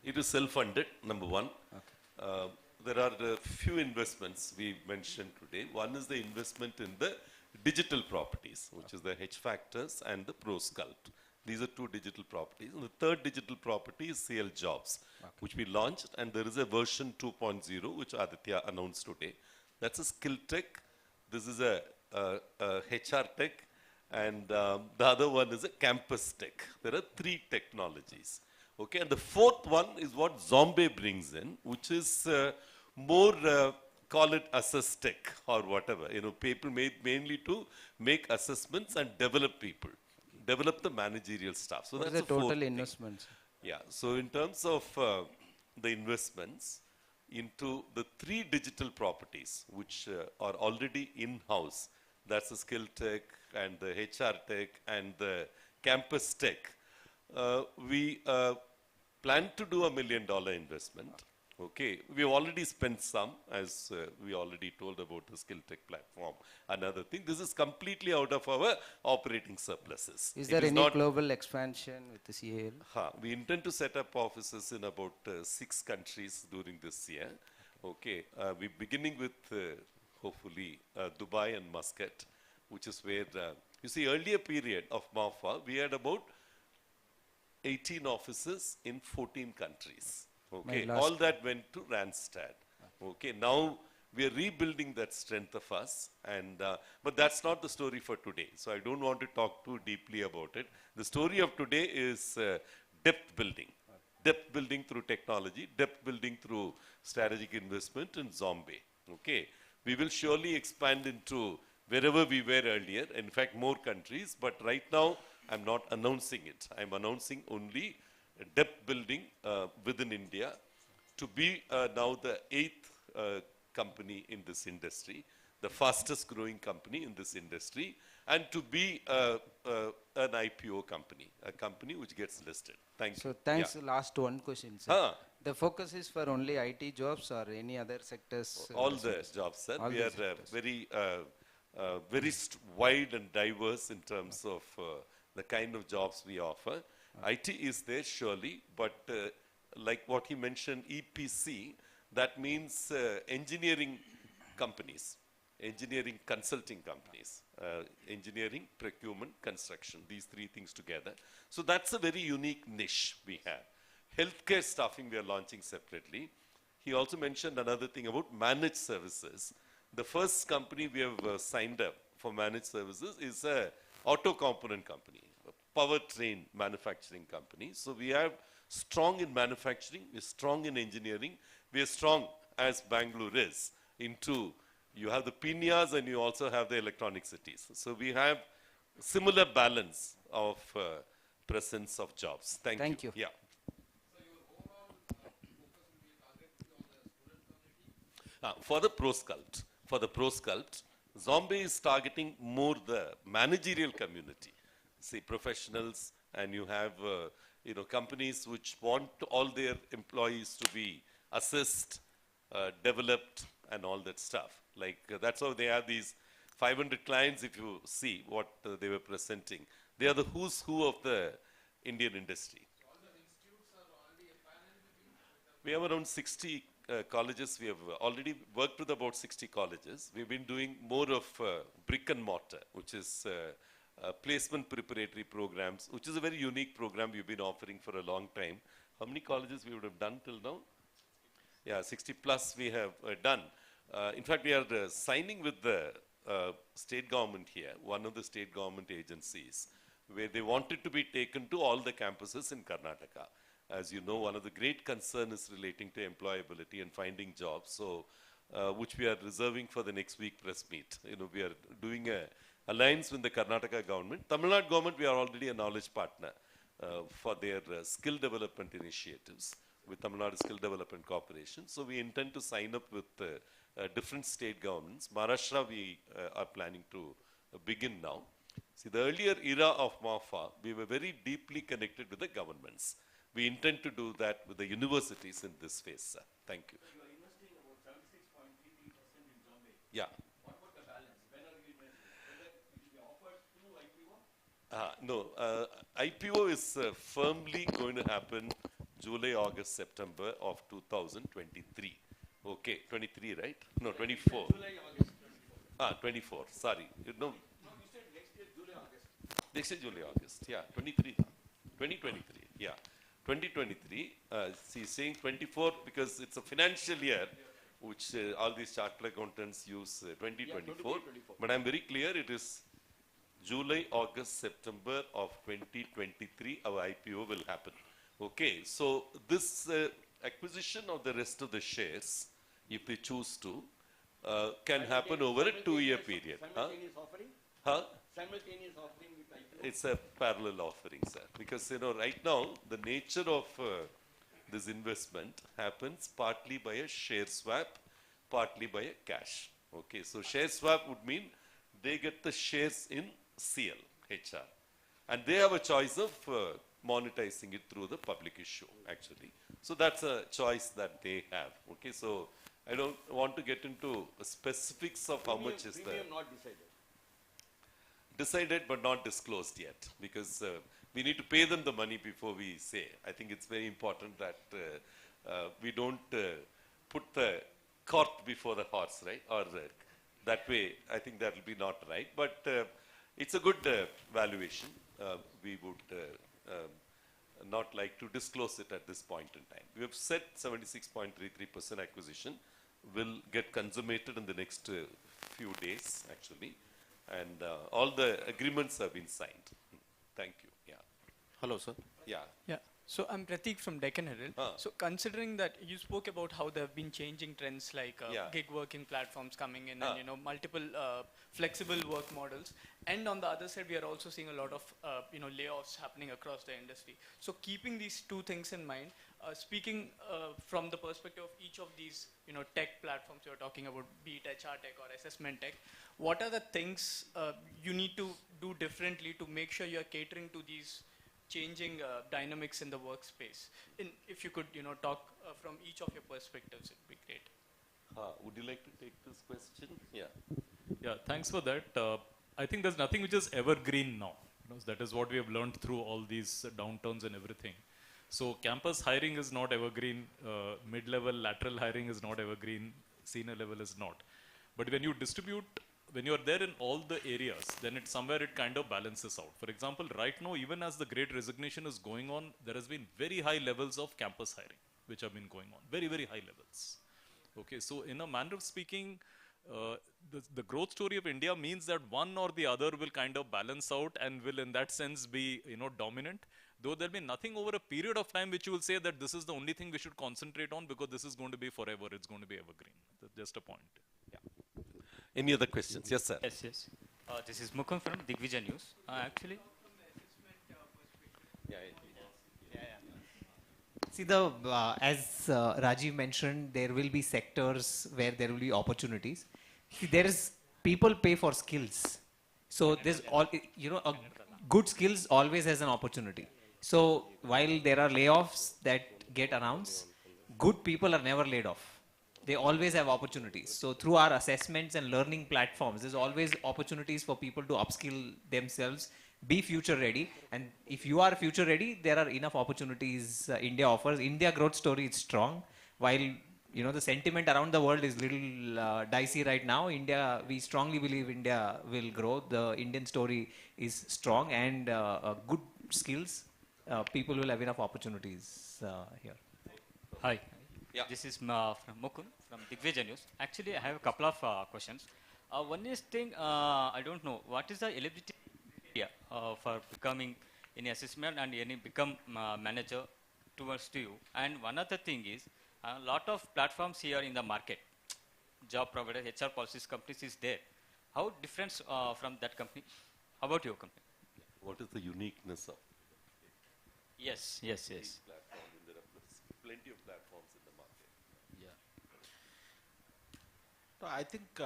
It is self-funded, number one. Okay. There are a few investments we mentioned today. One is the investment in the digital properties, which is the H Factors and the ProSculpt. These are two digital properties. And the third digital property is CIEL Jobs, which we launched. And there is a version 2.0, which Aditya announced today. That's a skill tech. This is a HR tech. And the other one is a campus tech. There are 3 technologies. Okay, and the fourth one is what Zombie brings in, which is more, call it assess tech or whatever. You know, people made mainly to make assessments and develop people, develop the managerial staff. So What is that's the fourth total thing. investments? Yeah, so in terms of the investments into the 3 digital properties, which are already in-house, that's the skill tech and the HR tech and the campus tech, we plan to do $1 million investment. Okay, we've already spent some, as we already told about the skill tech platform. Another thing, this is completely out of our operating surpluses. Is It there any not, global expansion with the CIEL? we intend to set up offices in about 6 countries during this year. Okay, we're beginning with hopefully Dubai and Muscat, which is where, you see, earlier period of MAFA, we had about 18 offices in 14 countries. Okay, all that went to Randstad. Okay, now we are rebuilding that strength of us, and but that's not the story for today. So I don't want to talk too deeply about it. The story of today is depth building through technology, depth building through strategic investment in Zombie. Okay, we will surely expand into wherever we were earlier. In fact, more countries. But right now, I'm not announcing it. I'm announcing only depth building within India to be now the 8th company in this industry, the fastest growing company in this industry, and to be an IPO company, a company which gets listed. Thank you. So thanks. Yeah. Last one question, sir. The focus is for only IT jobs or any other sectors? All the jobs, sir. All We the are sectors. very wide and diverse in terms of the kind of jobs we offer. IT is there surely, but like what he mentioned, EPC, That means engineering companies, engineering consulting companies, engineering, procurement, construction, these three things together. So that's a very unique niche we have. Healthcare staffing we are launching separately. He also mentioned another thing about managed services. The first company we have signed up for managed services is a auto component company, a powertrain manufacturing company. So we are strong in manufacturing, we're strong in engineering, we are strong as Bangalore is into, you have the piñas and you also have the electronic cities. So we have similar balance of presence of jobs. Thank you. Yeah. For the Pro Sculpt, Zombie is targeting more the managerial community. See, professionals, and you have companies which want all their employees to be assessed, developed, and all that stuff. Like that's how they have these 500 clients. If you see what they were presenting, they are the who's who of the Indian industry. We have around 60 colleges. We have already worked with about 60 colleges. We've been doing more of brick and mortar, which is placement preparatory programs, which is a very unique program we've been offering for a long time. How many colleges we would have done till now? Yeah, 60 plus we have done. In fact, we are signing with the state government here, one of the state government agencies, where they wanted to be taken to all the campuses in Karnataka. As you know, one of the great concerns is relating to employability and finding jobs, so which we are reserving for the next week press meet. We are doing a alliance with the Karnataka government. Tamil Nadu government, we are already a knowledge partner for their skill development initiatives with Tamil Nadu Skill Development Corporation. So we intend to sign up with different state governments. Maharashtra, we are planning to begin now. See, the earlier era of MAFA, we were very deeply connected with the governments. We intend to do that with the universities in this phase, sir. Thank you. So you are investing about 76.33% in Zombie. Yeah. What about the balance? When are you investing? Whether it will be offered through IPO? No, IPO is firmly going to happen July, August, September of 2023. Okay, 23, right? No, 24. July, August 24. 24. Sorry. No, you said next year, July, August. Next year, July, August. Yeah, 23. 2023. Yeah. 2023, see, saying 24 because it's a financial year, which all these chartered accountants use 2024. But I'm very clear it is July, August, September of 2023, our IPO will happen. Okay, so this acquisition of the rest of the shares, if they choose to, can happen over a 2-year period. Simultaneous offering? Huh? Simultaneous offering with IPO? It's a parallel offering, sir. Because, right now, the nature of this investment happens partly by a share swap, partly by a cash. Okay, so share swap would mean they get the shares in CIEL, HR. And they have a choice of monetizing it through the public issue, actually. So that's a choice that they have. Okay, so I don't want to get into specifics of how much is the... Premium not decided. Decided but not disclosed yet, because we need to pay them the money before we say. I think it's very important that we don't put the cart before the horse, right? Or that way, I think that will be not right. But it's a good valuation. We would not like to disclose it at this point in time. We have said 76.33% acquisition will get consummated in the next few days, actually. And all the agreements have been signed. Thank you. Yeah. Hello, sir. Yeah. Yeah. So I'm Pratik from Deccan Herald. So considering that you spoke about how there have been changing trends like gig working platforms coming in and multiple flexible work models, and on the other side we are also seeing a lot of layoffs happening across the industry. So keeping these two things in mind, speaking from the perspective of each of these tech platforms you're talking about, be it HR tech or assessment tech, what are the things you need to do differently to make sure you're catering to these changing dynamics in the workspace? If you could, talk from each of your perspectives, it'd be great. Would you like to take this question? Yeah. Yeah, thanks for that. I think there's nothing which is evergreen now. That is what we have learned through all these downturns and everything. So campus hiring is not evergreen, mid-level lateral hiring is not evergreen, senior level is not. But when you distribute, when you are there in all the areas, then it's somewhere it kind of balances out. For example, right now, even as the great resignation is going on, there has been very high levels of campus hiring, which have been going on, very, very high levels. Okay, so in a manner of speaking, the growth story of India means that one or the other will kind of balance out and will in that sense be, dominant. Though there'll be nothing over a period of time which you will say that this is the only thing we should concentrate on because this is going to be forever, it's going to be evergreen. That's just a point. Any other questions? Yes, sir. Yes, yes. This is Mukund from Digvijan News. Actually, See, as Rajiv mentioned, there will be sectors where there will be opportunities. See, there is people pay for skills. So there's all, a good skills always has an opportunity. So while there are layoffs that get announced, good people are never laid off. They always have opportunities. So through our assessments and learning platforms, there's always opportunities for people to upskill themselves, be future ready. And if you are future ready, there are enough opportunities India offers. India growth story is strong. While the sentiment around the world is little dicey right now, we strongly believe India will grow. The Indian story is strong and good skills. People will have enough opportunities here. hi. Yeah. This is from Mukund from Digvijan News. Actually, I have a couple of questions. One is thing, I don't know, what is the eligibility for becoming any assessment and any become manager towards to you? And one other thing is, a lot of platforms here in the market, job providers, HR policies companies is there. How different from that company? How about your company? What is the uniqueness of Yes, yes, yes. platform? There are plenty of platforms in the market. Yeah. So I think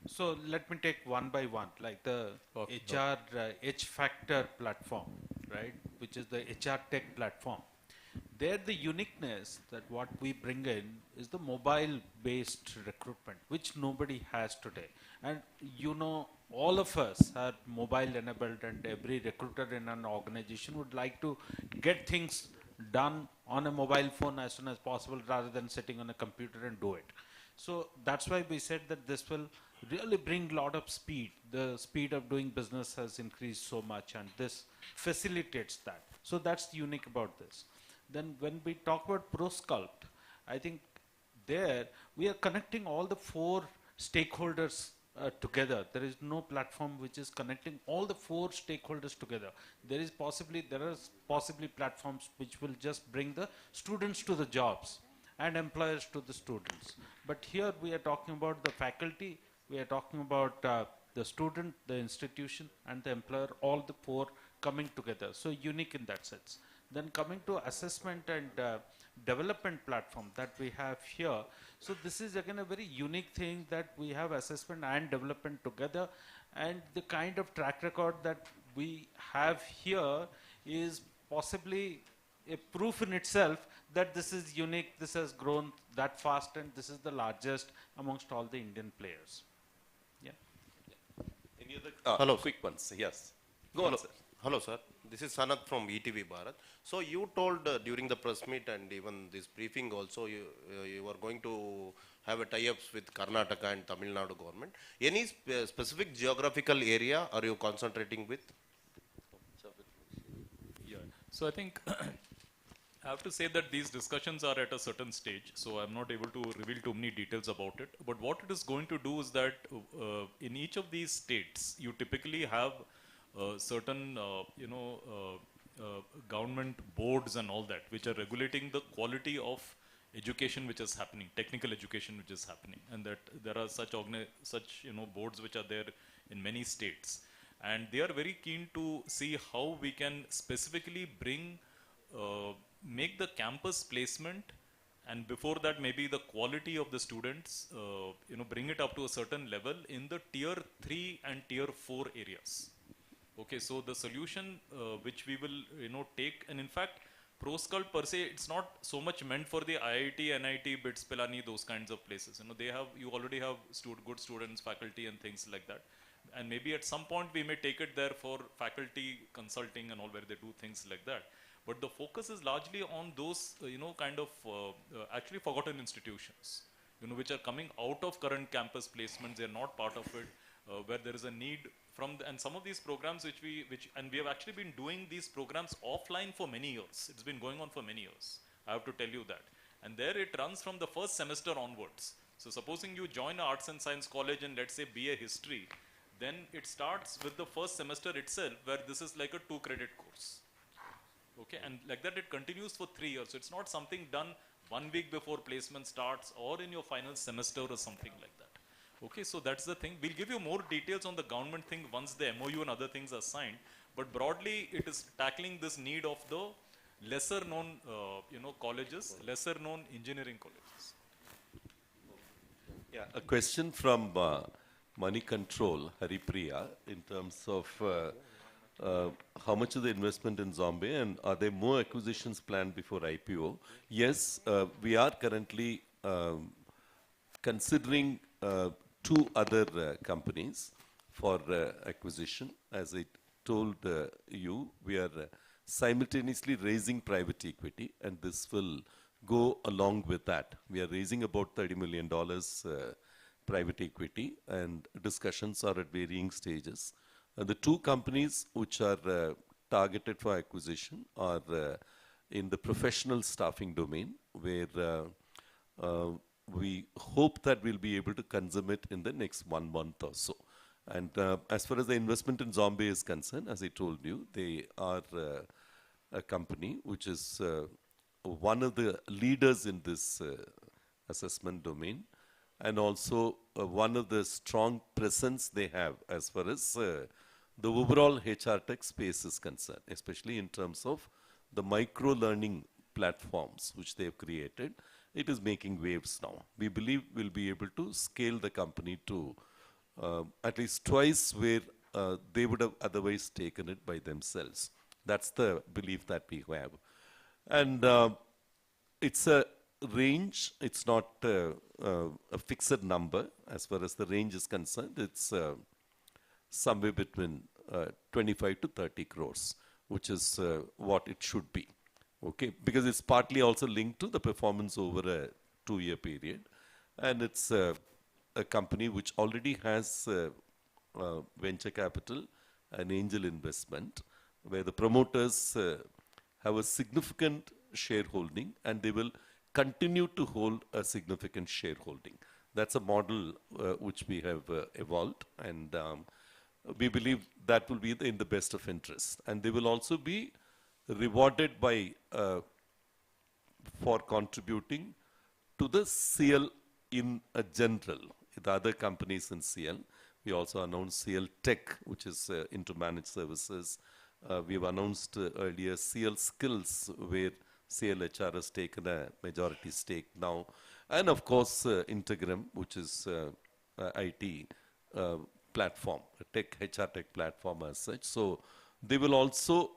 so let me take one by one, like the Okay. HR H Factor platform, right, which is the HR tech platform. There the uniqueness that what we bring in is the mobile based recruitment, which nobody has today. And all of us are mobile enabled, and every recruiter in an organization would like to get things done on a mobile phone as soon as possible rather than sitting on a computer and do it. So that's why we said that this will really bring a lot of speed. The speed of doing business has increased so much, and this facilitates that. So that's unique about this. Then when we talk about ProSculpt, I think there we are connecting all the four stakeholders together. There is no platform which is connecting all the four stakeholders together. There are possibly platforms which will just bring the students to the jobs and employers to the students. But here we are talking about the faculty, we are talking about the student, the institution, and the employer, all the four coming together. So unique in that sense. Then coming to assessment and development platform that we have here. So this is again a very unique thing that we have assessment and development together, and the kind of track record that we have here is possibly a proof in itself that this is unique, this has grown that fast, and this is the largest amongst all the Indian players. Yeah. Any other Hello. quick ones? Yes. Go Hello. on, sir. Hello, sir. This is Sanat from ETV Bharat. So you told during the press meet and even this briefing also, you are going to have a tie-ups with Karnataka and Tamil Nadu government. Any specific geographical area are you concentrating with? Yeah. So I think I have to say that these discussions are at a certain stage, so I'm not able to reveal too many details about it. But what it is going to do is that in each of these states, you typically have certain, government boards and all that, which are regulating the quality of education which is happening, technical education which is happening, and that there are such boards which are there in many states, and they are very keen to see how we can specifically make the campus placement, and before that maybe the quality of the students, bring it up to a certain level in the tier 3 and tier 4 areas. Okay, so the solution which we will take, and in fact ProSculpt per se, it's not so much meant for the IIT, NIT, BITS, Pilani, those kinds of places. You already have good students, faculty and things like that. and maybe at some point we may take it there for faculty consulting and all, where they do things like that. But the focus is largely on those, kind of actually forgotten institutions, which are coming out of current campus placements. They're not part of it, where there is a need from, and some of these programs and we have actually been doing these programs offline for many years. It's been going on for many years. I have to tell you that. And there it runs from the first semester onwards. So supposing you join an arts and science college and let's say BA history, then it starts with the first semester itself, where this is like a 2-credit course. Okay, and like that it continues for 3 years. So it's not something done 1 week before placement starts or in your final semester or something like that. Okay, so that's the thing. We'll give you more details on the government thing once the MOU and other things are signed. But broadly, it is tackling this need of the lesser known, colleges, lesser known engineering colleges. Yeah, a question from Money Control, Haripriya, in terms of how much is the investment in Zombie, and are there more acquisitions planned before IPO? Yes, we are currently considering 2 other companies for acquisition. As I told you, we are simultaneously raising private equity, and this will go along with that. We are raising about $30 million private equity, and discussions are at varying stages. The 2 companies which are targeted for acquisition are in the professional staffing domain, where we hope that we'll be able to consummate in the next 1 month or so. And as far as the investment in Zombie is concerned, as I told you, they are a company which is one of the leaders in this assessment domain, and also one of the strong presence they have as far as the overall HR tech space is concerned, especially in terms of the micro learning platforms which they have created. It is making waves now. We believe we'll be able to scale the company to at least twice where they would have otherwise taken it by themselves. That's the belief that we have. And it's a range, it's not a fixed number as far as the range is concerned. It's somewhere between 25 to 30 crores, which is what it should be. Okay, because it's partly also linked to the performance over a 2-year period. And it's a company which already has venture capital and angel investment, where the promoters have a significant shareholding, and they will continue to hold a significant shareholding. That's a model which we have evolved, and we believe that will be in the best of interest. And they will also be rewarded by for contributing to the CIEL in a general. The other companies in CIEL, we also announced CIEL Tech, which is into managed services. We've announced earlier CIEL Skills, where CIEL HR has taken a majority stake now. And of course, Integram, which is IT platform, a HR tech platform as such. So they will also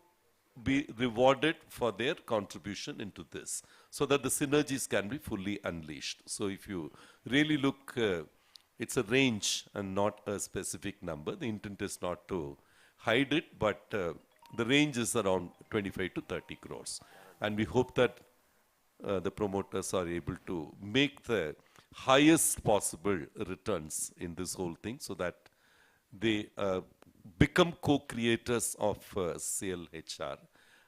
be rewarded for their contribution into this, so that the synergies can be fully unleashed. So if you really look, it's a range and not a specific number. The intent is not to hide it, but the range is around 25 to 30 crores. And we hope that the promoters are able to make the highest possible returns in this whole thing, so that they become co-creators of CIEL HR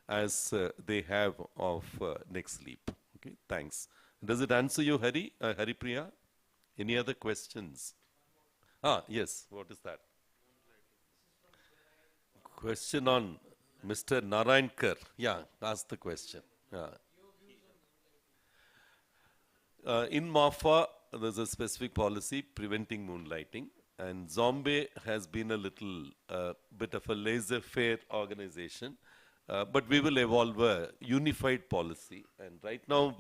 as they have of Next Leap. Okay, thanks. Does it answer you, Hari Priya? Any other questions? Yes, what is that? Question on Mr. Naraynkar. Yeah, ask the question. In MAFA, there's a specific policy preventing moonlighting, and Zombie has been a little bit of a laissez-faire organization, but we will evolve a unified policy. And right now,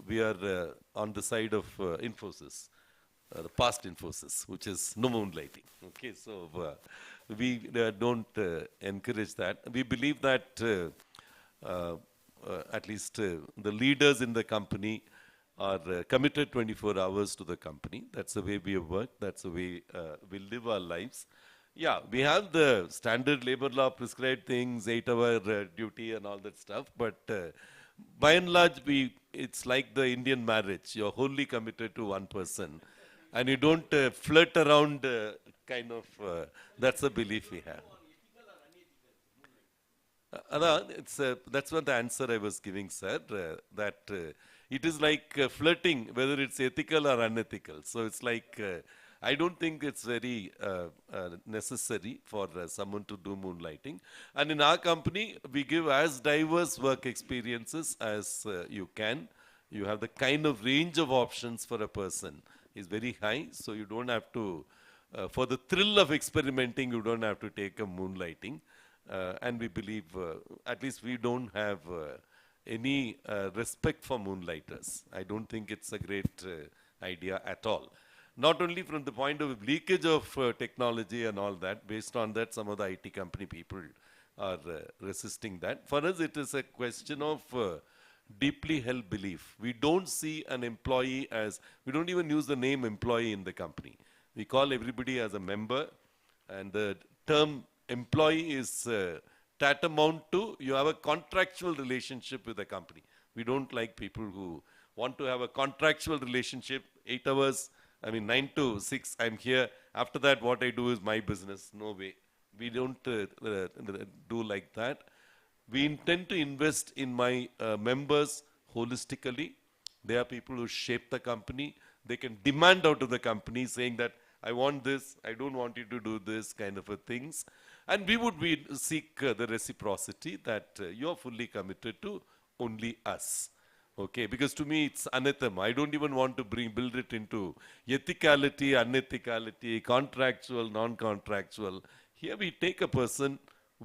we are on the side of Infosys, the past Infosys, which is no moonlighting. Okay, so we don't encourage that. We believe that at least the leaders in the company are committed 24 hours to the company. That's the way we have worked. That's the way we live our lives. Yeah, we have the standard labor law prescribed things, 8-hour duty and all that stuff. But by and large, it's like the Indian marriage. You're wholly committed to one person. And you don't flirt around that's the belief we have. That's what the answer I was giving, sir. That it is like flirting, whether it's ethical or unethical. So it's like I don't think it's very necessary for someone to do moonlighting. And in our company, we give as diverse work experiences as you can. You have the kind of range of options for a person is very high, so you don't have to. For the thrill of experimenting, you don't have to take a moonlighting. And we believe, at least we don't have any respect for moonlighters. I don't think it's a great idea at all. Not only from the point of leakage of technology and all that, based on that, some of the IT company people are resisting that. For us, it is a question of deeply held belief. We don't see an employee as, we don't even use the name employee in the company. We call everybody as a member, and the term employee is tantamount to you have a contractual relationship with the company. We don't like people who want to have a contractual relationship, 8 hours, 9 to 6, I'm here. After that, what I do is my business. No way. We don't do like that. We intend to invest in my members holistically. They are people who shape the company. They can demand out of the company saying that I want this, I don't want you to do this kind of a things. And we would seek the reciprocity that you're fully committed to only us. Okay, because to me it's anathema. I don't even want to build it into ethicality, unethicality, contractual, non-contractual. Here we take a person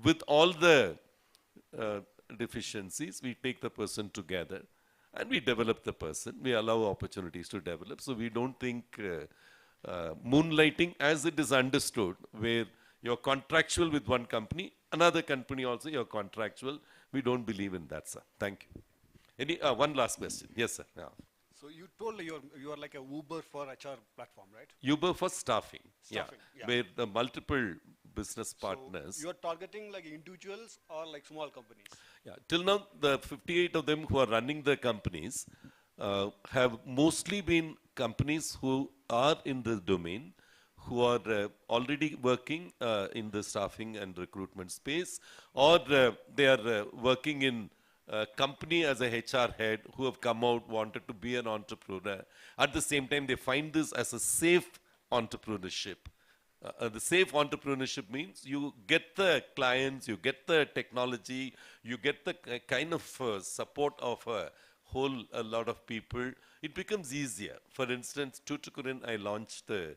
with all the deficiencies, we take the person together and we develop the person. We allow opportunities to develop. So we don't think moonlighting as it is understood, where you're contractual with one company, another company also you're contractual. We don't believe in that, sir. Thank you. Any one last question? Yes, sir. Yeah. So you told you are like a Uber for HR platform, right? Uber for staffing. Staffing, yeah. Where the multiple business partners. So you are targeting like individuals or like small companies? Yeah. Till now, the 58 of them who are running the companies have mostly been companies who are in the domain, who are already working in the staffing and recruitment space, or they are working in a company as a HR head who have come out, wanted to be an entrepreneur. At the same time, they find this as a safe entrepreneurship. The safe entrepreneurship means you get the clients, you get the technology, you get the kind of support of a lot of people. It becomes easier. For instance, Tuticorin, I launched a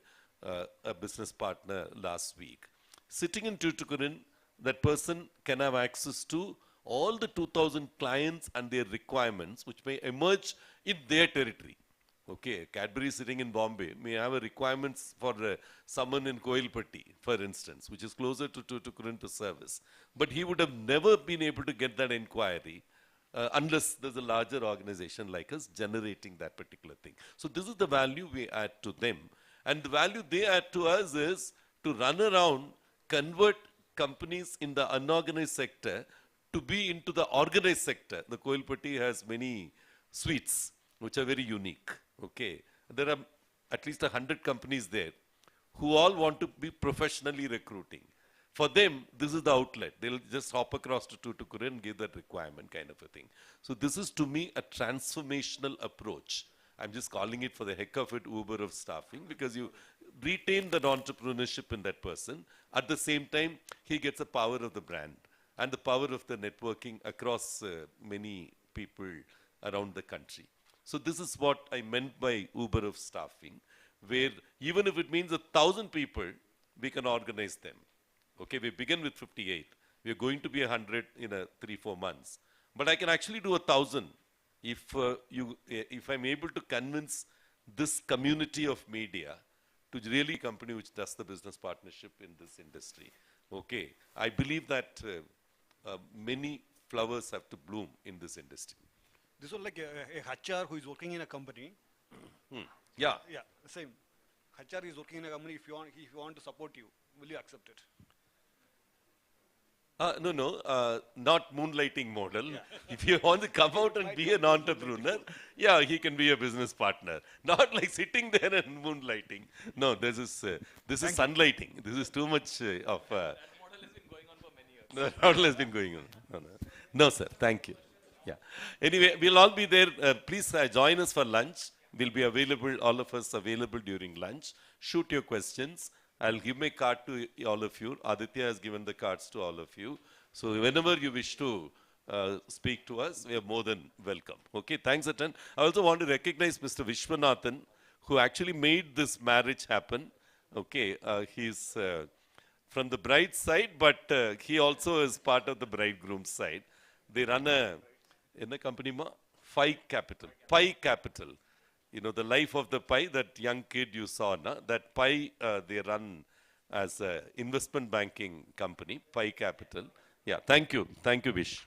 business partner last week. Sitting in Tuticorin, that person can have access to all the 2,000 clients and their requirements, which may emerge in their territory. Okay, Cadbury sitting in Bombay may have a requirements for someone in Koilpatti, for instance, which is closer to Tuticorin to service. But he would have never been able to get that inquiry unless there's a larger organization like us generating that particular thing. So this is the value we add to them. And the value they add to us is to run around, convert companies in the unorganized sector to be into the organized sector. The Koilpatti has many suites which are very unique. Okay, there are at least 100 companies there who all want to be professionally recruiting. For them, this is the outlet. They'll just hop across to Tuticorin and give that requirement kind of a thing. So this is to me a transformational approach. I'm just calling it for the heck of it Uber of staffing, because you retain that entrepreneurship in that person. At the same time, he gets the power of the brand and the power of the networking across many people around the country. So this is what I meant by Uber of staffing, where even if it means 1,000 people, we can organize them. Okay, we begin with 58. We are going to be 100 in 3-4 months. But I can actually do 1,000 if I'm able to convince this community of media to really a company which does the business partnership in this industry. Okay, I believe that many flowers have to bloom in this industry. This was like a HR who is working in a company. Yeah. Yeah, same. HR is working in a company. If you want to support you, will you accept it? No, not moonlighting model. If you want to come out and be an entrepreneur, yeah, he can be a business partner. Not like sitting there and moonlighting. No, this is sunlighting. This is too much of. That model has been going on for many years. The model has been going on. No, sir. Thank you. Yeah. Anyway, we'll all be there. Please join us for lunch. We'll be available, all of us available during lunch. Shoot your questions. I'll give my card to all of you. Aditya has given the cards to all of you. So whenever you wish to speak to us, we are more than welcome. Okay, thanks a ton. I also want to recognize Mr. Vishwanathan, who actually made this marriage happen. Okay, he's from the bride side, but he also is part of the bridegroom side. They run in a company, Pi Capital. You know, the life of the Pi, that young kid you saw, that Pi, they run as an investment banking company, Pi Capital. Yeah, thank you. Thank you, Vish.